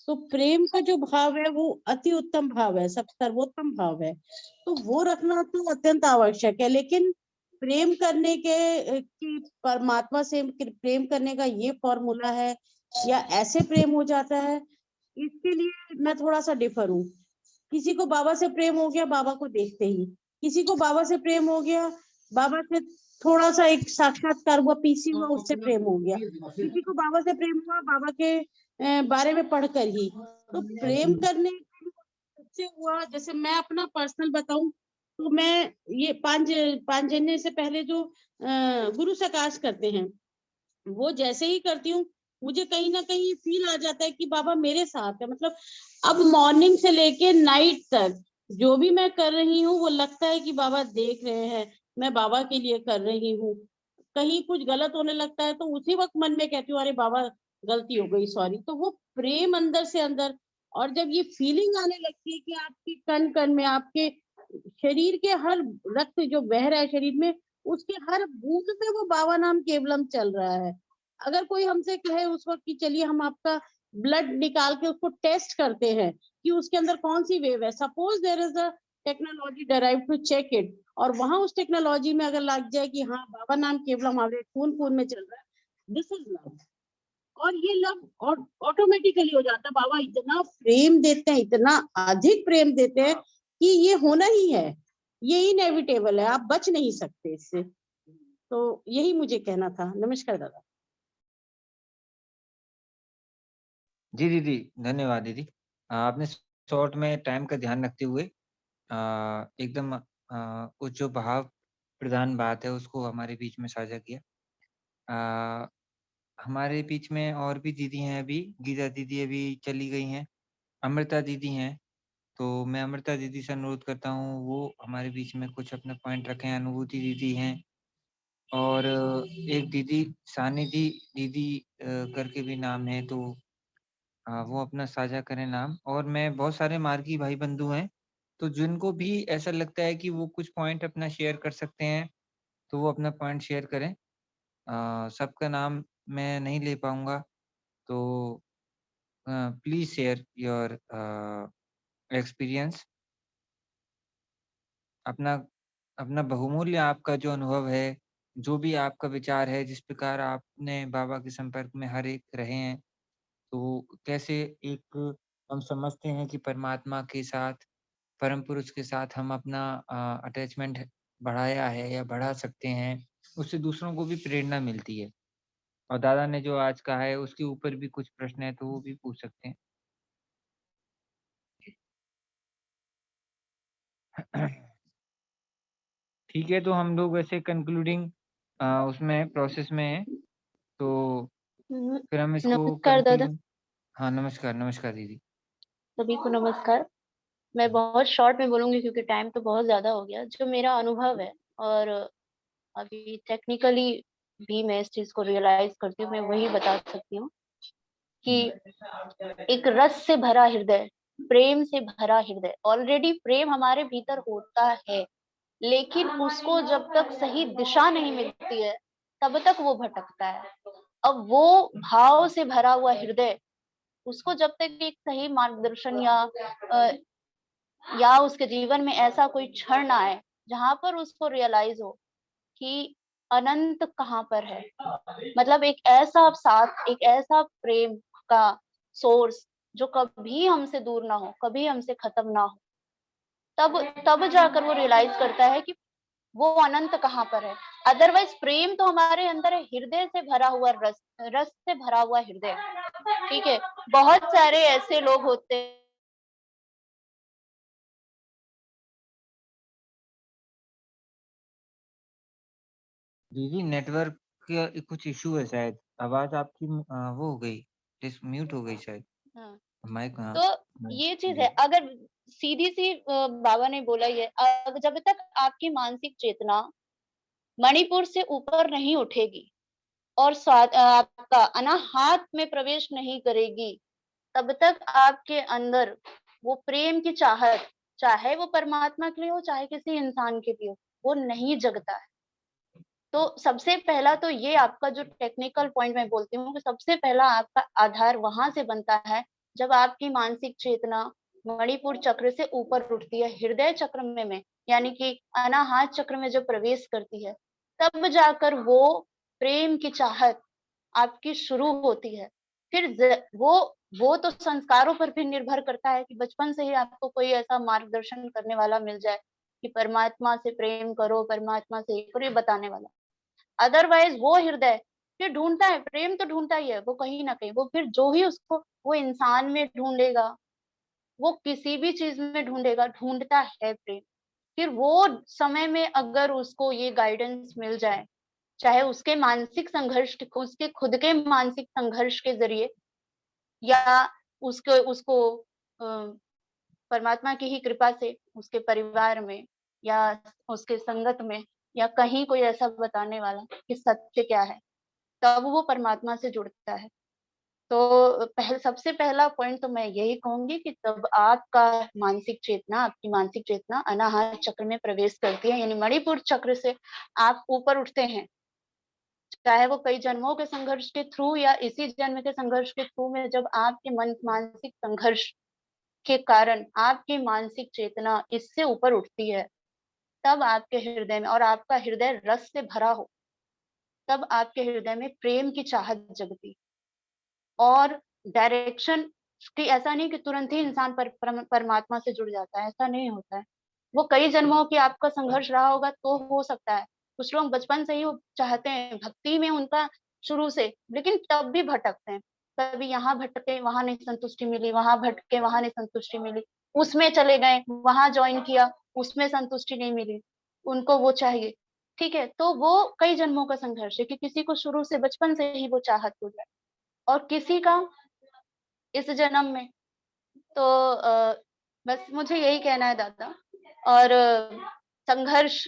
तो प्रेम का जो भाव है वो अति उत्तम भाव है, सब सर्वोत्तम भाव है, तो वो रखना तो अत्यंत आवश्यक है। लेकिन प्रेम करने के कि परमात्मा से प्रेम करने का ये फॉर्मूला है या ऐसे प्रेम हो जाता है, इसके लिए मैं थोड़ा सा डिफर हूँ। किसी को बाबा से प्रेम हो गया बाबा को देखते ही, किसी को बाबा से प्रेम हो गया बाबा से थोड़ा सा एक साक्षात्कार हुआ, पीसी हुआ, उससे प्रेम हो गया, किसी को बाबा से प्रेम हुआ बाबा के बारे में पढ़कर ही। तो प्रेम करने से हुआ, जैसे मैं अपना पर्सनल बताऊं तो मैं ये पांचजन्य से पहले जो गुरु सकाश करते हैं वो जैसे ही करती हूँ, मुझे कहीं ना कहीं फील आ जाता है कि बाबा मेरे साथ है। मतलब अब मॉर्निंग से लेके नाइट तक जो भी मैं कर रही हूँ वो लगता है कि बाबा देख रहे हैं, मैं बाबा के लिए कर रही हूँ। कहीं कुछ गलत होने लगता है तो उसी वक्त मन में कहती हूँ अरे बाबा गलती हो गई, सॉरी। तो वो प्रेम अंदर से अंदर, और जब ये फीलिंग आने लगती है कि आपकी कण कण में, आपके शरीर के हर रक्त जो बह रहा है शरीर में, उसके हर बूंद पे वो बाबा नाम केवलम चल रहा है। अगर कोई हमसे कहे उस वक्त कि चलिए हम आपका ब्लड निकाल के उसको टेस्ट करते हैं कि उसके अंदर कौन सी वेव है, suppose there is a technology derive to check it, और वहां उस टेक्नोलॉजी में अगर लग जाए कि हाँ बाबा नाम केवलम हमारे खून खून में चल रहा है, दिस इज लव। और ये लव ऑटोमेटिकली हो जाता है। बाबा इतना प्रेम देते हैं, इतना अधिक प्रेम देते हैं कि ये होना ही है, ये इनएविटेबल है, आप बच नहीं सकते इससे। तो यही मुझे कहना था। नमस्कार दादा। जी दीदी, धन्यवाद दीदी। आपने शॉर्ट में टाइम का ध्यान रखते हुए एकदम उस जो भाव प्रधान बात है उसको हमारे बीच में साझा किया। हमारे बीच में और भी दीदी हैं अभी, गीता दीदी अभी चली गई हैं, अमृता दीदी हैं, तो मैं अमृता दीदी से अनुरोध करता हूँ वो हमारे बीच में कुछ अपने पॉइंट रखें। अनुभूति दीदी हैं और एक दीदी सानिधि दीदी करके भी नाम है, तो वो अपना साझा करें नाम। और मैं बहुत सारे मार्गी भाई बंधु हैं, तो जिनको भी ऐसा लगता है कि वो कुछ पॉइंट अपना शेयर कर सकते हैं, तो वो अपना पॉइंट शेयर करें। सबका नाम मैं नहीं ले पाऊँगा, तो प्लीज़ शेयर योर एक्सपीरियंस। अपना अपना बहुमूल्य आपका जो अनुभव है, जो भी आपका विचार है, जिस प्रकार आपने बाबा के संपर्क में हर एक रहे हैं, तो कैसे एक हम समझते हैं कि परमात्मा के साथ, परम पुरुष के साथ हम अपना अटैचमेंट बढ़ाया है या बढ़ा सकते हैं, उससे दूसरों को भी प्रेरणा मिलती है। और दादा ने जो आज कहा है उसके ऊपर भी कुछ प्रश्न है तो वो भी पूछ सकते हैं। ठीक है, तो हम लोग वैसे कंक्लूडिंग उसमें प्रोसेस में हैं, तो फिर हम इसको नमस्कार दादा। कंक्लूड। हाँ, नमस्कार, नमस्कार दीदी। सभी को नमस्कार। मैं बहुत शॉर्ट में बोलूंगी क्योंकि टाइम तो बहुत ज्यादा हो गया। जो मेरा अनुभव है और अभी टेक्निकली भी मैं इस चीज को रियलाइज करती हूँ, मैं वही बता सकती हूँ कि एक रस से भरा हृदय, प्रेम से भरा हृदय, ऑलरेडी प्रेम हमारे भीतर होता है, लेकिन उसको जब तक सही दिशा नहीं मिलती है तब तक वो भटकता है। अब वो भाव से भरा हुआ हृदय, उसको जब तक एक सही मार्गदर्शन या उसके जीवन में ऐसा कोई क्षण ना आए जहां पर उसको रियलाइज हो कि अनंत कहाँ पर है, मतलब एक ऐसा साथ, एक ऐसा प्रेम का सोर्स जो कभी हमसे दूर ना हो, कभी हमसे खत्म ना हो, तब तब जाकर वो रियलाइज करता है कि वो अनंत कहाँ पर है। अदरवाइज प्रेम तो हमारे अंदर है, हृदय से भरा हुआ रस, रस से भरा हुआ हृदय। ठीक है, बहुत सारे ऐसे लोग होते हैं दीदी नेटवर्क का कुछ इशू है शायद, आवाज आपकी वो हो गई, म्यूट हो गई शायद हाँ, माइक। हाँ तो ये चीज है, अगर सीधी सी बाबा ने बोला ये, जब तक आपकी मानसिक चेतना मणिपुर से ऊपर नहीं उठेगी और आपका अनाहत में प्रवेश नहीं करेगी, तब तक आपके अंदर वो प्रेम की चाहत, चाहे वो परमात्मा के लिए हो चाहे किसी इंसान के लिए हो, वो नहीं जगता है। तो सबसे पहला तो ये आपका जो टेक्निकल पॉइंट मैं बोलती हूँ कि सबसे पहला आपका आधार वहां से बनता है जब आपकी मानसिक चेतना मणिपुर चक्र से ऊपर उठती है, हृदय चक्र में यानी कि अनाहत चक्र में जब प्रवेश करती है, तब जाकर वो प्रेम की चाहत आपकी शुरू होती है। फिर वो तो संस्कारों पर भी निर्भर करता है कि बचपन से ही आपको कोई ऐसा मार्गदर्शन करने वाला मिल जाए कि परमात्मा से प्रेम करो, परमात्मा से करो, ये बताने वाला। अदरवाइज वो हृदय फिर ढूंढता है, प्रेम तो ढूंढता ही है वो कहीं ना कहीं, वो फिर जो ही उसको वो इंसान में ढूंढेगा, वो किसी भी चीज में ढूंढेगा, ढूंढता है प्रेम। फिर वो समय में अगर उसको ये गाइडेंस मिल जाए, चाहे उसके मानसिक संघर्ष, उसके खुद के मानसिक संघर्ष के जरिए, या उसको उसको परमात्मा की ही कृपा से उसके परिवार में या उसके संगत में या कहीं कोई ऐसा बताने वाला कि सत्य क्या है, तब वो परमात्मा से जुड़ता है। तो सबसे पहला पॉइंट तो मैं यही कहूंगी कि तब आपका मानसिक चेतना, आपकी मानसिक चेतना अनाहत चक्र में प्रवेश करती है, यानी मणिपुर चक्र से आप ऊपर उठते हैं, चाहे वो कई जन्मों के संघर्ष के थ्रू या इसी जन्म के संघर्ष के थ्रू में, जब आपके मानसिक संघर्ष के कारण आपकी मानसिक चेतना इससे ऊपर उठती है, तब आपके हृदय में, और आपका हृदय रस से भरा हो, तब आपके हृदय में प्रेम की चाहत जगती। और डायरेक्शन की ऐसा नहीं कि तुरंत ही इंसान परमात्मा से जुड़ जाता है, ऐसा नहीं होता है। वो कई जन्मों की आपका संघर्ष रहा होगा तो हो सकता है। कुछ लोग बचपन से ही वो चाहते हैं, भक्ति में उनका शुरू से, लेकिन तब भी भटकते हैं। कभी यहाँ भटके, वहां नहीं संतुष्टि मिली, वहां भटके, वहां नहीं संतुष्टि मिली, उसमें चले गए, वहां ज्वाइन किया, उसमें संतुष्टि नहीं मिली, उनको वो चाहिए। ठीक है, तो वो कई जन्मों का संघर्ष है कि किसी को शुरू से बचपन से ही वो चाहत हो जाए, और किसी का इस जन्म में। तो बस मुझे यही कहना है दादा। और संघर्ष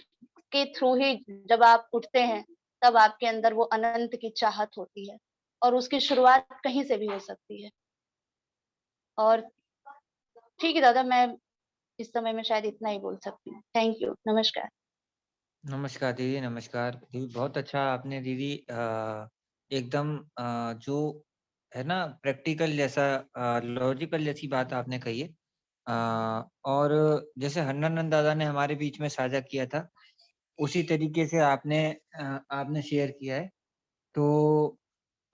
के थ्रू ही जब आप उठते हैं, तब आपके अंदर वो अनंत की चाहत होती है, और उसकी शुरुआत कहीं से भी हो सकती है। और ठीक है दादा, मैं इस समय में शायद इतना ही बोल सकती हूँ। थैंक यू, नमस्कार। नमस्कार दीदी, नमस्कार दीदी, बहुत अच्छा आपने दीदी एकदम जो है ना प्रैक्टिकल जैसा लॉजिकल जैसी बात आपने कही है। और जैसे हन्नानंद दादा ने हमारे बीच में साझा किया था, उसी तरीके से आपने शेयर किया है। तो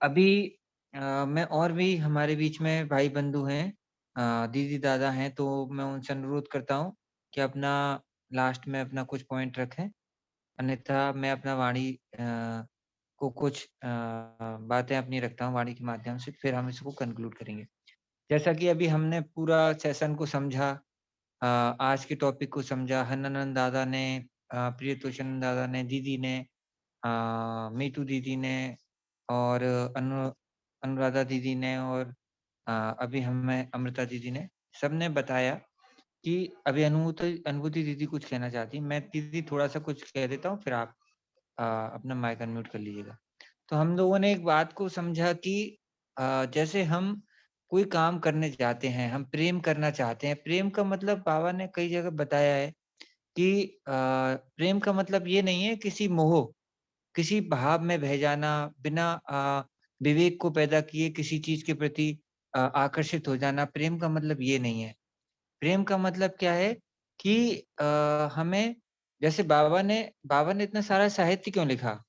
अभी मैं और भी हमारे बीच में भाई बंधु हैं, दीदी दादा हैं, तो मैं उनसे अनुरोध करता हूँ कि अपना लास्ट में अपना कुछ पॉइंट रखें, अन्यथा मैं अपना वाणी को कुछ बातें अपनी रखता हूँ वाणी के माध्यम से, फिर हम इसको कंक्लूड करेंगे। जैसा कि अभी हमने पूरा सेशन को समझा, आज के टॉपिक को समझा, हन्नानंद दादा ने, प्रियतोषानंद दादा ने, दीदी ने, मीतू दीदी ने, और अनुराधा दीदी ने, और अभी हमें अमृता दीदी ने, सबने बताया कि अभी अनुभूति दीदी कुछ कहना चाहती। मैं दीदी थोड़ा सा कुछ कह देता हूँ, फिर आप अपना माइक अनम्यूट कर लीजिएगा। तो हम लोगों ने एक बात को समझा कि जैसे हम कोई काम करने जाते हैं, हम प्रेम करना चाहते हैं। प्रेम का मतलब बाबा ने कई जगह बताया है कि प्रेम का मतलब ये नहीं है किसी मोह, किसी भाव में बह जाना, बिना विवेक को पैदा किए किसी चीज के प्रति आकर्षित हो जाना। प्रेम का मतलब ये नहीं है। प्रेम का मतलब क्या है कि हमें, जैसे बाबा ने इतना सारा साहित्य क्यों लिखा?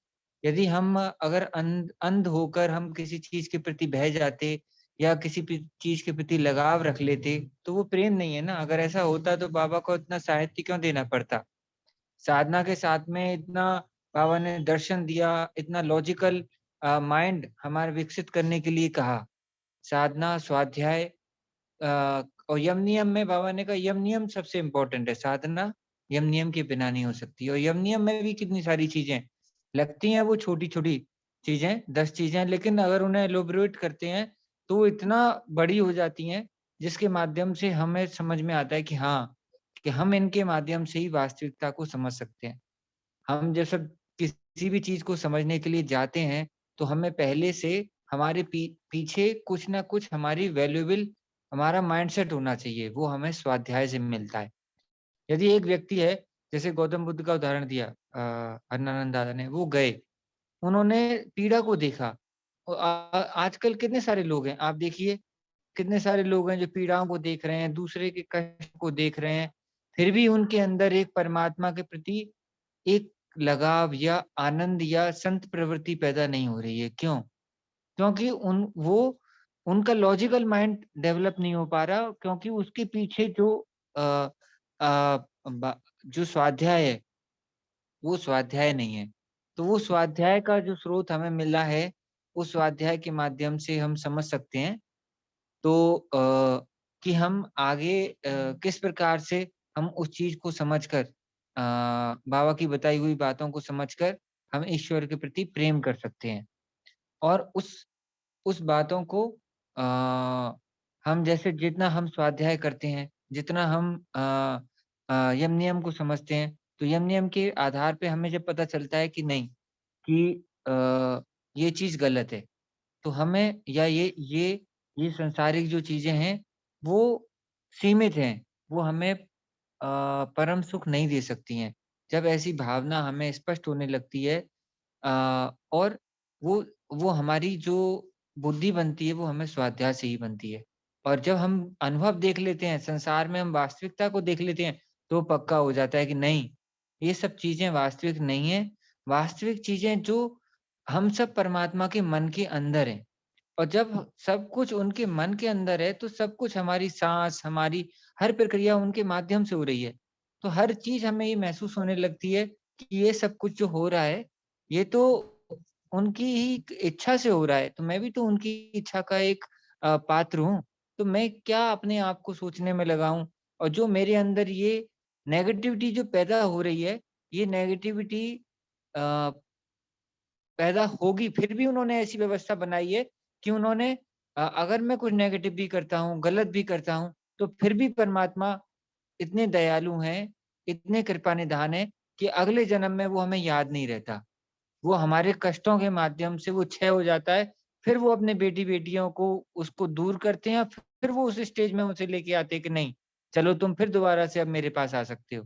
यदि हम अगर अंध होकर हम किसी चीज के प्रति बह जाते या किसी चीज के प्रति लगाव रख लेते, तो वो प्रेम नहीं है ना। अगर ऐसा होता तो बाबा को इतना साहित्य क्यों देना पड़ता? साधना के साथ में इतना बाबा ने दर्शन दिया, इतना लॉजिकल माइंड हमारे विकसित करने के लिए कहा। साधना, स्वाध्याय और यम नियम में बाबा ने कहा यम नियम सबसे इम्पोर्टेंट है। साधना यम नियम के बिना नहीं हो सकती, और यम नियम में भी कितनी सारी चीजें, लगती हैं वो छोटी छोटी चीजें, 10 चीजें, लेकिन अगर उन्हें एलोबरेट करते हैं तो वो इतना बड़ी हो जाती हैं, जिसके माध्यम से हमें समझ में आता है कि हाँ, कि हम इनके माध्यम से ही वास्तविकता को समझ सकते हैं। हम जब सब किसी भी चीज को समझने के लिए जाते हैं, तो हमें पहले से हमारे पीछे कुछ ना कुछ हमारी वैल्यूएबल हमारा माइंडसेट होना चाहिए, वो हमें स्वाध्याय से मिलता है। यदि एक व्यक्ति है, जैसे गौतम बुद्ध का उदाहरण दिया अन्नानंद दादा ने, वो गए, उन्होंने पीड़ा को देखा। और आजकल कितने सारे लोग हैं, आप देखिए कितने सारे लोग हैं जो पीड़ाओं को देख रहे हैं, दूसरे के कष्ट को देख रहे हैं, फिर भी उनके अंदर एक परमात्मा के प्रति एक लगाव या आनंद या संत प्रवृत्ति पैदा नहीं हो रही है। क्यों? क्योंकि उनका लॉजिकल माइंड डेवलप नहीं हो पा रहा, क्योंकि उसके पीछे जो अ, अ, जो स्वाध्याय है, वो स्वाध्याय नहीं है। तो वो स्वाध्याय का जो स्रोत हमें मिला है, उस स्वाध्याय के माध्यम से हम समझ सकते हैं तो कि हम आगे किस प्रकार से हम उस चीज को समझकर बाबा की बताई हुई बातों को समझकर हम ईश्वर के प्रति प्रेम कर सकते हैं। और उस बातों को हम जैसे जितना हम स्वाध्याय करते हैं, जितना हम यम नियम को समझते हैं, तो यम नियम के आधार पे हमें जब पता चलता है कि नहीं, कि ये चीज गलत है, तो हमें या ये संसारिक जो चीजें हैं, वो सीमित हैं, वो हमें परम सुख नहीं दे सकती हैं। जब ऐसी भावना हमें स्पष्ट होने लगती है और वो वो हमारी जो बुद्धि बनती है, वो हमें स्वाध्याय से ही बनती है। और जब हम अनुभव देख लेते हैं, संसार में हम वास्तविकता को देख लेते हैं, तो पक्का हो जाता है कि नहीं, ये सब चीजें वास्तविक नहीं है। वास्तविक चीजें जो हम सब परमात्मा के मन के अंदर हैं। और जब सब कुछ उनके मन के अंदर है, तो सब कुछ हमारी साँस, हमारी हर प्रक्रिया उनके माध्यम से हो रही है। तो हर चीज़ हमें ये महसूस होने लगती है कि ये सब कुछ जो हो रहा है, ये तो उनकी ही इच्छा से हो रहा है। तो मैं भी तो उनकी इच्छा का एक पात्र हूँ। तो मैं क्या अपने आप को सोचने में लगाऊँ? और जो मेरे अंदर ये नेगेटिविटी जो पैदा हो रही है, ये नेगेटिविटी अ पैदा होगी, फिर भी उन्होंने ऐसी व्यवस्था बनाई है कि उन्होंने अगर मैं कुछ नेगेटिव भी करता हूँ, गलत भी करता हूँ, तो फिर भी परमात्मा इतने दयालु हैं, इतने कृपानिधान हैं कि अगले जन्म में वो हमें याद नहीं रहता। वो हमारे कष्टों के माध्यम से वो क्षय हो जाता है, फिर वो अपने बेटी-बेटियों को उसको दूर करते हैं, फिर वो उस स्टेज में उसे लेके आते हैं कि नहीं, चलो तुम फिर दोबारा से अब मेरे पास आ सकते हो।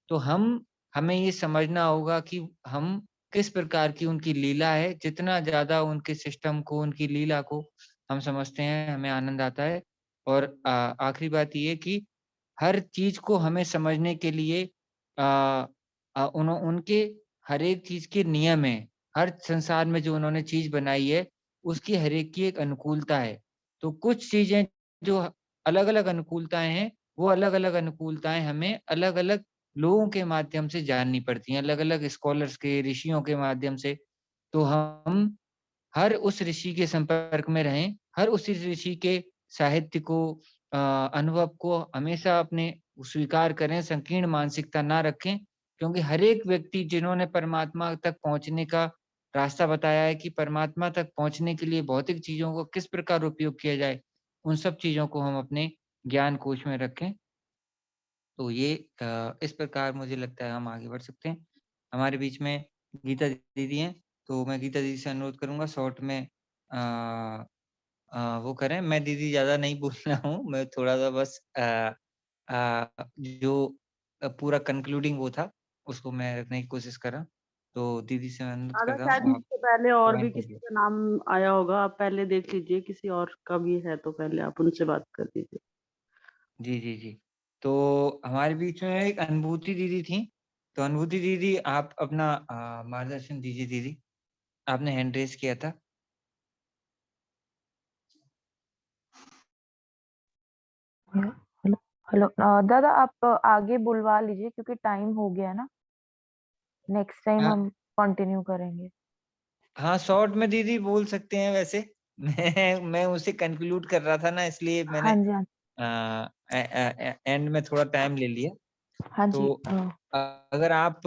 तो हमें ये समझना होगा कि हम किस प्रकार की उनकी लीला है, जितना ज़्यादा उनके सिस्टम को, उनकी लीला को हम समझते हैं, हमें आनंद आता है। और आखिरी बात ये है कि हर चीज़ को हमें समझने के लिए उनके हर एक चीज़ के नियम हैं। हर संसार में जो उन्होंने चीज़ बनाई है, उसकी हर एक की एक अनुकूलता है। तो कुछ चीज़ें जो अलग-अलग अनुकूलताएँ हैं, वो अलग-अलग अनुकूलताएँ हमें अलग-अलग लोगों के माध्यम से जाननी पड़ती हैं, अलग-अलग स्कॉलर्स के, ऋषियों के माध्यम से। तो हम हर उस ऋषि के संपर्क में रहें, हर उस ऋषि के साहित्य को अनुभव को हमेशा अपने स्वीकार करें, संकीर्ण मानसिकता ना रखें, क्योंकि हर एक व्यक्ति जिन्होंने परमात्मा तक पहुँचने का रास्ता बताया है कि परमात्मा तक पहुँचने के लिए भौतिक चीज़ों को किस प्रकार उपयोग किया जाए, उन सब चीज़ों को हम अपने ज्ञान कोश में रखें। तो ये इस प्रकार मुझे लगता है हम आगे बढ़ सकते हैं। हमारे बीच में गीता दीदी हैं, तो मैं गीता दीदी से अनुरोध करूँगा शॉर्ट में वो करें। मैं दीदी ज़्यादा नहीं बोल रहा हूँ, मैं थोड़ा-सा बस जो पूरा कंक्लूडिंग वो था, उसको मैं रखने की कोशिश कर रहा हूँ। तो दीदी से मैं अनुरोध दादा कर रहा शायद हूँ, आप इससे पहले और भी ज्वाइन किसी करिए। का नाम आया होगा, आप पहले देख लीजिए, किसी और का भी है तो पहले आप उनसे बात कर लीजिए। जी, जी, जी। तो हमारे बीच में एक अनुभूति दीदी थी, तो अनुभूति दीदी आप अपना मार्गदर्शन दीजिए दीदी। आपने हैंड रेज़ किया था। हेलो हेलो दादा आप आगे बुलवा लीजिए क्योंकि टाइम हो गया ना। नेक्स्ट टाइम हाँ, हम कंटिन्यू करेंगे। हाँ, शॉर्ट में दीदी बोल सकते हैं वैसे। मैं उसे कंक्लूड कर रहा था ना, इसलिए मैंने हाँ जी हाँ एंड में थोड़ा टाइम ले लिया। हाँ जी। तो अगर आप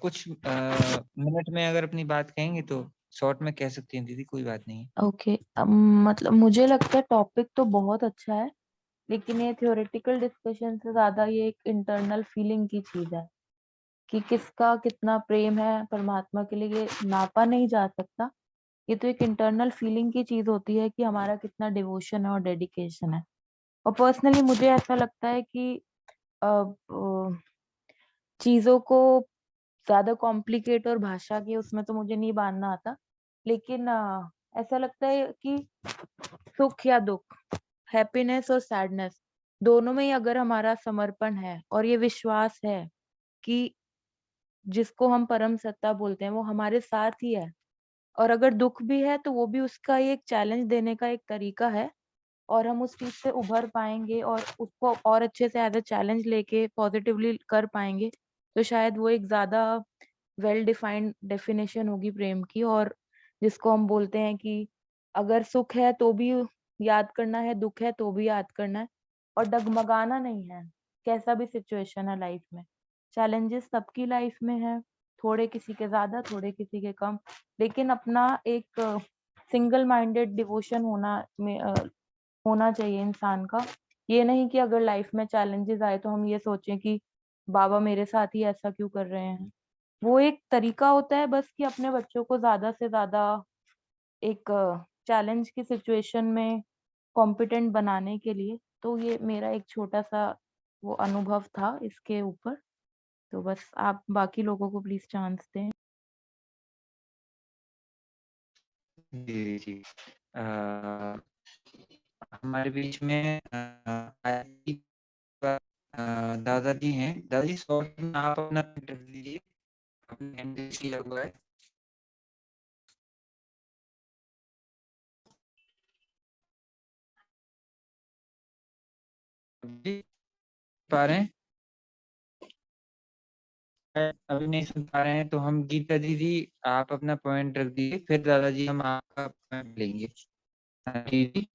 कुछ मिनट में अगर अपनी बात कहेंगे तो शॉर्ट में कह सकती हैं दीदी, कोई बात नहीं है। ओके। मतलब मुझे लगता है टॉपिक तो बहुत अच्छा है, लेकिन ये थ्योरेटिकल डिस्कशन से ज्यादा ये एक इंटरनल फीलिंग की चीज है कि किसका कितना प्रेम है परमात्मा के लिए, ये नापा नहीं जा सकता। ये तो एक इंटरनल फीलिंग की चीज होती है कि हमारा कितना डिवोशन है और डेडिकेशन है। और पर्सनली मुझे ऐसा लगता है कि चीजों को ज्यादा कॉम्प्लिकेट और भाषा के उसमें तो मुझे नहीं बांधना आता, लेकिन ऐसा लगता है कि सुख या दुख, हैप्पीनेस और सैडनेस, दोनों में ही अगर हमारा समर्पण है और ये विश्वास है कि जिसको हम परम सत्ता बोलते हैं वो हमारे साथ ही है, और अगर दुख भी है तो वो भी उसका एक चैलेंज देने का एक तरीका है, और हम उस चीज से उभर पाएंगे और उसको और अच्छे से एज अ चैलेंज लेके पॉजिटिवली कर पाएंगे, तो शायद वो एक ज्यादा वेल डिफाइंड डेफिनेशन होगी प्रेम की। और जिसको हम बोलते हैं कि अगर सुख है तो भी याद करना है, दुख है तो भी याद करना है, और डगमगाना नहीं है कैसा भी सिचुएशन है लाइफ में। चैलेंजेस सबकी लाइफ में है, थोड़े किसी के ज्यादा, थोड़े किसी के कम, लेकिन अपना एक सिंगल माइंडेड डिवोशन होना चाहिए इंसान का। ये नहीं कि अगर लाइफ में चैलेंजेस आए तो हम ये सोचें कि बाबा मेरे साथ ही ऐसा क्यों कर रहे हैं। वो एक तरीका होता है बस कि अपने बच्चों को ज्यादा से ज्यादा एक चैलेंज की सिचुएशन में कॉम्पिटेंट बनाने के लिए। तो ये मेरा एक छोटा सा वो अनुभव था इसके ऊपर। तो बस आप बाकी लोगों को प्लीज चांस दें। जी जी। हमारे बीच में दादाजी हैं। दादाजी शॉर्ट में आप अपना इंटरव्यू दीजिए, अपनी हैंड लगा है। पा रहे हैं? अभी नहीं सुन पा रहे हैं तो हम गीता दीदी आप अपना पॉइंट रख दीजिए, फिर दादाजी हम आपका पॉइंट लेंगे। दीदी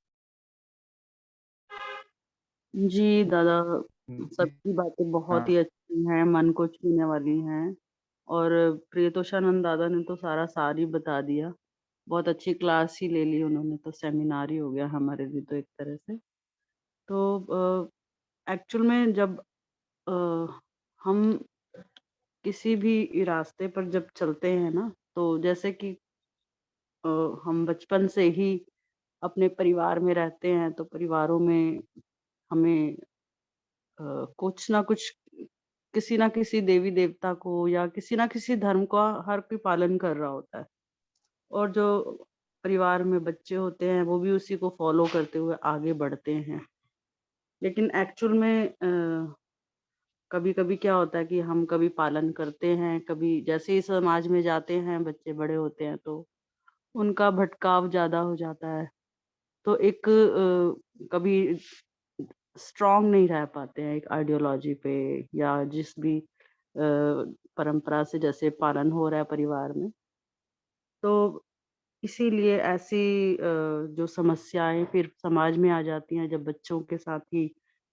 जी दादा, सबकी बातें बहुत हाँ ही अच्छी हैं, मन को छूने वाली हैं। और प्रियतोषानंद दादा ने तो सारा सार ही बता दिया। बहुत अच्छी क्लास ही ले ली उन्होंने, तो सेमिनार ही हो गया हमारे लिए तो एक तरह से। तो एक्चुअल में जब हम किसी भी रास्ते पर जब चलते हैं ना, तो जैसे कि हम बचपन से ही अपने परिवार में रहते हैं, तो परिवारों में हमें कुछ ना कुछ, किसी ना किसी देवी देवता को या किसी ना किसी धर्म का हर कोई पालन कर रहा होता है, और जो परिवार में बच्चे होते हैं वो भी उसी को फॉलो करते हुए आगे बढ़ते हैं। लेकिन एक्चुअल में कभी कभी क्या होता है कि हम कभी पालन करते हैं, कभी जैसे ही समाज में जाते हैं, बच्चे बड़े होते हैं तो उनका भटकाव ज्यादा हो जाता है। तो एक कभी स्ट्रांग नहीं रह पाते हैं एक आइडियोलॉजी पे, या जिस भी परंपरा से जैसे पालन हो रहा है परिवार में। तो इसीलिए ऐसी जो समस्याएं फिर समाज में आ जाती हैं जब बच्चों के साथ ही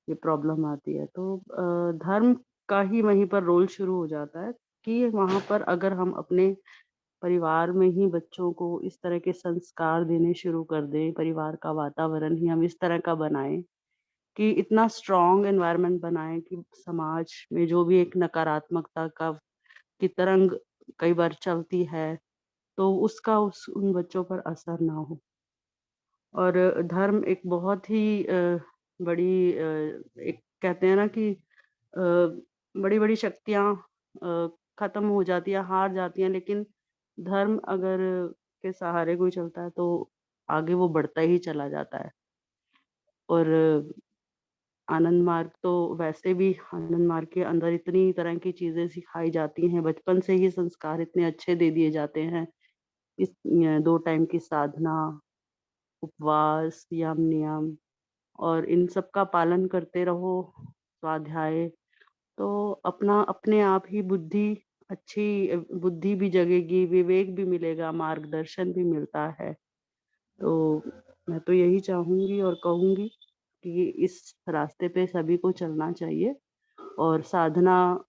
ये प्रॉब्लम आती है, तो धर्म का ही वहीं पर रोल शुरू हो जाता है कि वहां पर अगर हम अपने परिवार में ही बच्चों को इस तरह के संस्कार देने शुरू कर दें, परिवार का वातावरण ही हम इस तरह का बनाएं कि इतना स्ट्रॉन्ग एनवायरनमेंट बनाएं कि समाज में जो भी एक नकारात्मकता का की तरंग कई बार चलती है, तो उसका उन बच्चों पर असर ना हो। और धर्म एक बहुत ही बड़ी एक कहते हैं ना कि बड़ी बड़ी शक्तियां खत्म हो जाती है, हार जाती हैं, लेकिन धर्म अगर के सहारे कोई चलता है तो आगे वो बढ़ता ही चला जाता है। और आनंद मार्ग तो वैसे भी, आनंद मार्ग के अंदर इतनी तरह की चीजें सिखाई जाती हैं, बचपन से ही संस्कार इतने अच्छे दे दिए जाते हैं। इस 2 टाइम की साधना, उपवास, यम नियम, और इन सब का पालन करते रहो, स्वाध्याय, तो अपना अपने आप ही बुद्धि अच्छी, बुद्धि भी जगेगी, विवेक भी मिलेगा, मार्गदर्शन भी मिलता है। तो मैं तो यही चाहूंगी और कहूंगी कि इस रास्ते पे सभी को चलना चाहिए। और साधना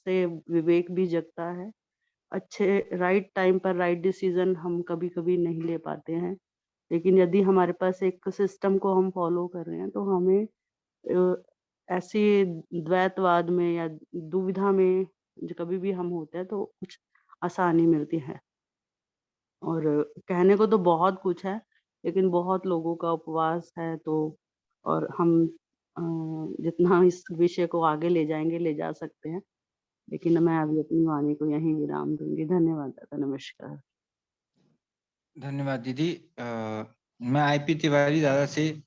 से विवेक भी जगता है। अच्छे राइट टाइम पर राइट डिसीजन हम कभी-कभी नहीं ले पाते हैं, लेकिन यदि हमारे पास एक सिस्टम को हम फॉलो कर रहे हैं तो हमें ऐसे द्वैतवाद में या दुविधा में कभी भी हम होते हैं तो कुछ आसानी मिलती है। और कहने को तो बहुत कुछ है, लेकिन बहुत लोगों का उपवास है तो और हम जितना इस विषय को आगे ले जाएँगे, ले जा सकते हैं। लेकिन मैं अभी अपनी वाणी को यहीं विराम दूँगी। धन्यवाद दादा, नमस्कार। धन्यवाद दीदी। मैं आईपी तिवारी दादा से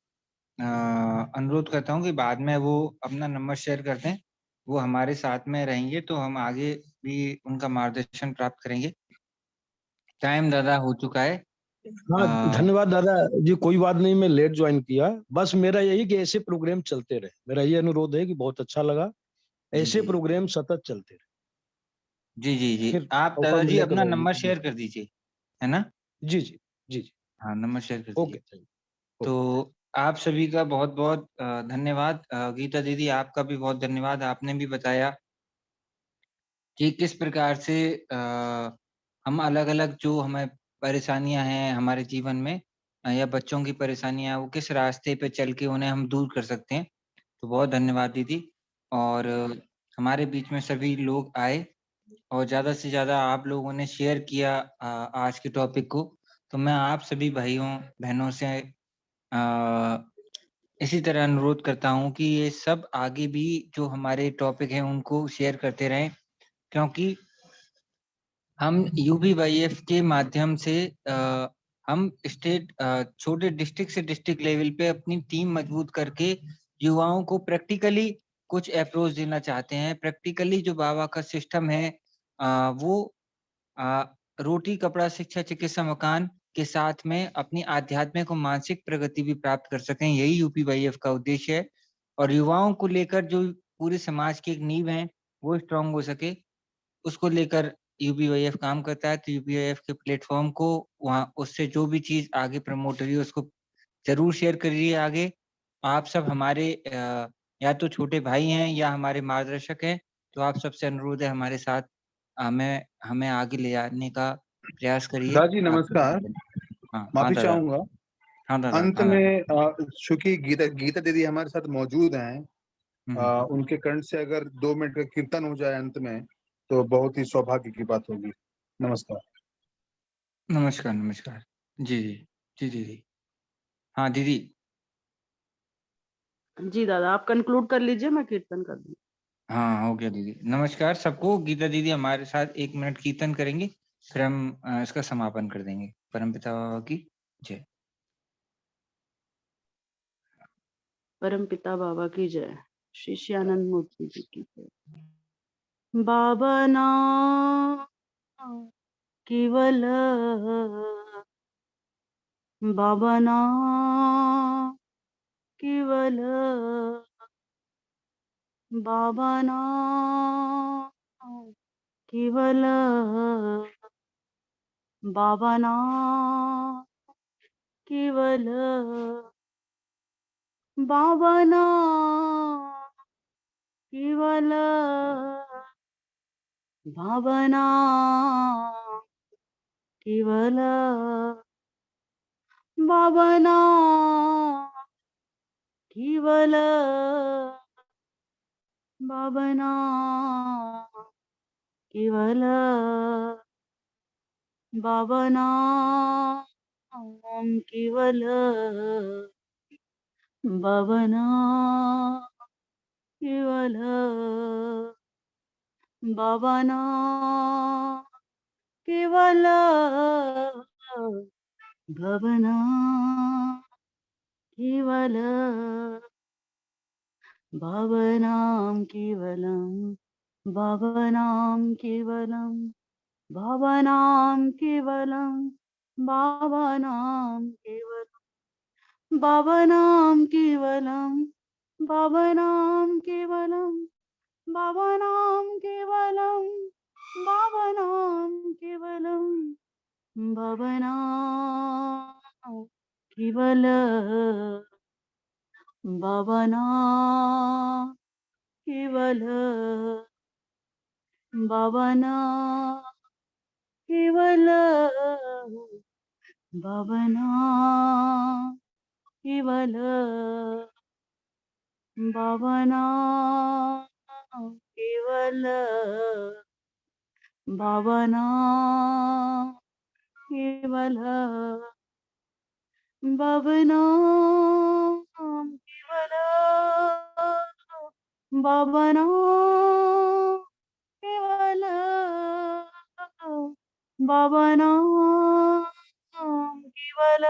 अनुरोध करता हूँ कि बाद में वो अपना नंबर शेयर कर दें। वो हमारे साथ में रहेंगे तो हम आगे भी उनका मार्गदर्शन प्राप्त करेंगे। टाइम दादा हो चुका है। हाँ, धन्यवाद दादा जी। कोई बात नहीं, मैं लेट ज्वाइन किया। बस मेरा यही कि ऐसे प्रोग्राम चलते रहे। मेरा ये अनुरोध है कि बहुत अच्छा लगा, ऐसे जी प्रोग्राम सतत चलते रहे। जी जी जी फिर आप मौका दादाजी मिलेगा अपना तो नंबर शेयर कर दीजिए, है ना? जी जी जी जी। हाँ, नंबर शेयर कर ओके, दीजिए। थैंक तो आप सभी का बहुत बहुत धन्यवाद। गीता दीदी आपका भी बहुत धन्यवाद। आपने भी बताया कि किस प्रकार से हम अलग-अलग जो हमें परेशानियाँ हैं हमारे जीवन में या बच्चों की परेशानियाँ वो किस रास्ते पे चल के उन्हें हम दूर कर सकते हैं। तो बहुत धन्यवाद दीदी। और हमारे बीच में सभी लोग आए और ज़्यादा से ज़्यादा आप लोगों ने शेयर किया आज के टॉपिक को। तो मैं आप सभी भाइयों-बहनों से इसी तरह अनुरोध करता हूँ कि ये सब आगे भी जो हमारे टॉपिक हैं उनको शेयर करते रहें, क्योंकि हम यूपीवाईएफ के माध्यम से हम छोटे डिस्ट्रिक्ट से डिस्ट्रिक्ट लेवल पे अपनी टीम मजबूत करके युवाओं को प्रैक्टिकली कुछ अप्रोच देना चाहते हैं। प्रैक्टिकली जो बाबा का सिस्टम है वो अ, रोटी, कपड़ा, शिक्षा, चिकित्सा, मकान के साथ में अपनी आध्यात्मिक और मानसिक प्रगति भी प्राप्त कर सकें, यही यूपीवाईएफ का उद्देश्य है। और युवाओं को लेकर जो पूरे समाज की एक नींव है, वो स्ट्रॉन्ग हो सके, उसको लेकर यूपीवाईएफ काम करता है। तो यूपीवाईएफ के प्लेटफ़ॉर्म को वहाँ उससे जो भी चीज़ आगे प्रमोट हो रही है, उसको ज़रूर शेयर करिए आगे। आप सब हमारे या तो छोटे भाई हैं या हमारे मार्गदर्शक हैं, तो आप सबसे अनुरोध है हमारे साथ हमें आगे ले जाने का प्रयास करिए। दादाजी आप सबका नमस्कार, हाँ, हाँ माफी दादा। चाहूंगा। हाँ दादा, अंत हाँ दादा। में चूंकि गीता गीता दीदी हमारे साथ मौजूद हैं, हुँ, हुँ, हुँ। उनके कंठ से अगर 2 मिनट का कीर्तन हो जाए अंत में, तो बहुत ही सौभाग्य की बात होगी। नमस्कार। नमस्कार, नमस्कार। जी, जी। जी, दीदी। हाँ, दीदी। जी दादा, आप कंक्लूड कर लीजिए, मैं कीर्तन कर दूँगी। हाँ, हो गया दीदी। नमस्कार सबको। गीता दीदी हमारे साथ 1 मिनट कीर्तन करेंगी, फिर हम इसका समापन कर देंगे। परमपिता बाबा की जय। परमपिता बाबा की जय। शिष्यानंद मूर्ति जी की जय। बाबा नाम केवल, बाबा नाम केवल, बाबा नाम केवल, बाबा नाम केवल, बाबा नाम केवल, बाबा नाम केवल, बाबा नाम केवल, बाबा नाम केवल, बाबा नाम केवल, बाबा नाम केवल, बाबा नाम केवल, बाबा नाम केवल, बाबा नाम केवलम, बाबा नाम केवलम, बाबा नाम केवलम, बाबा नाम केवलम, बाबा नाम केवलम, बाबा नाम केवलम, बाबा नाम केवलम, बाबा नाम केवलम, बाबा नाम केवल, बाबा नाम केवल भावना केवल भावना केवल भावना केवल भावना केवल भावना केवल भावना केवल भावना केवल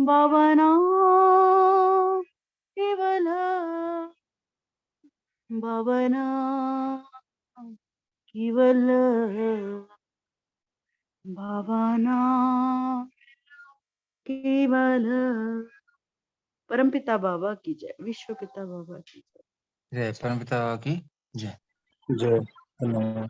भावना केवल भावना केवल भावना केवल। परमपिता बाबा की जय, विश्व पिता बाबा की जय। जय परमपिता बाबा की जय। जय धन्यवाद।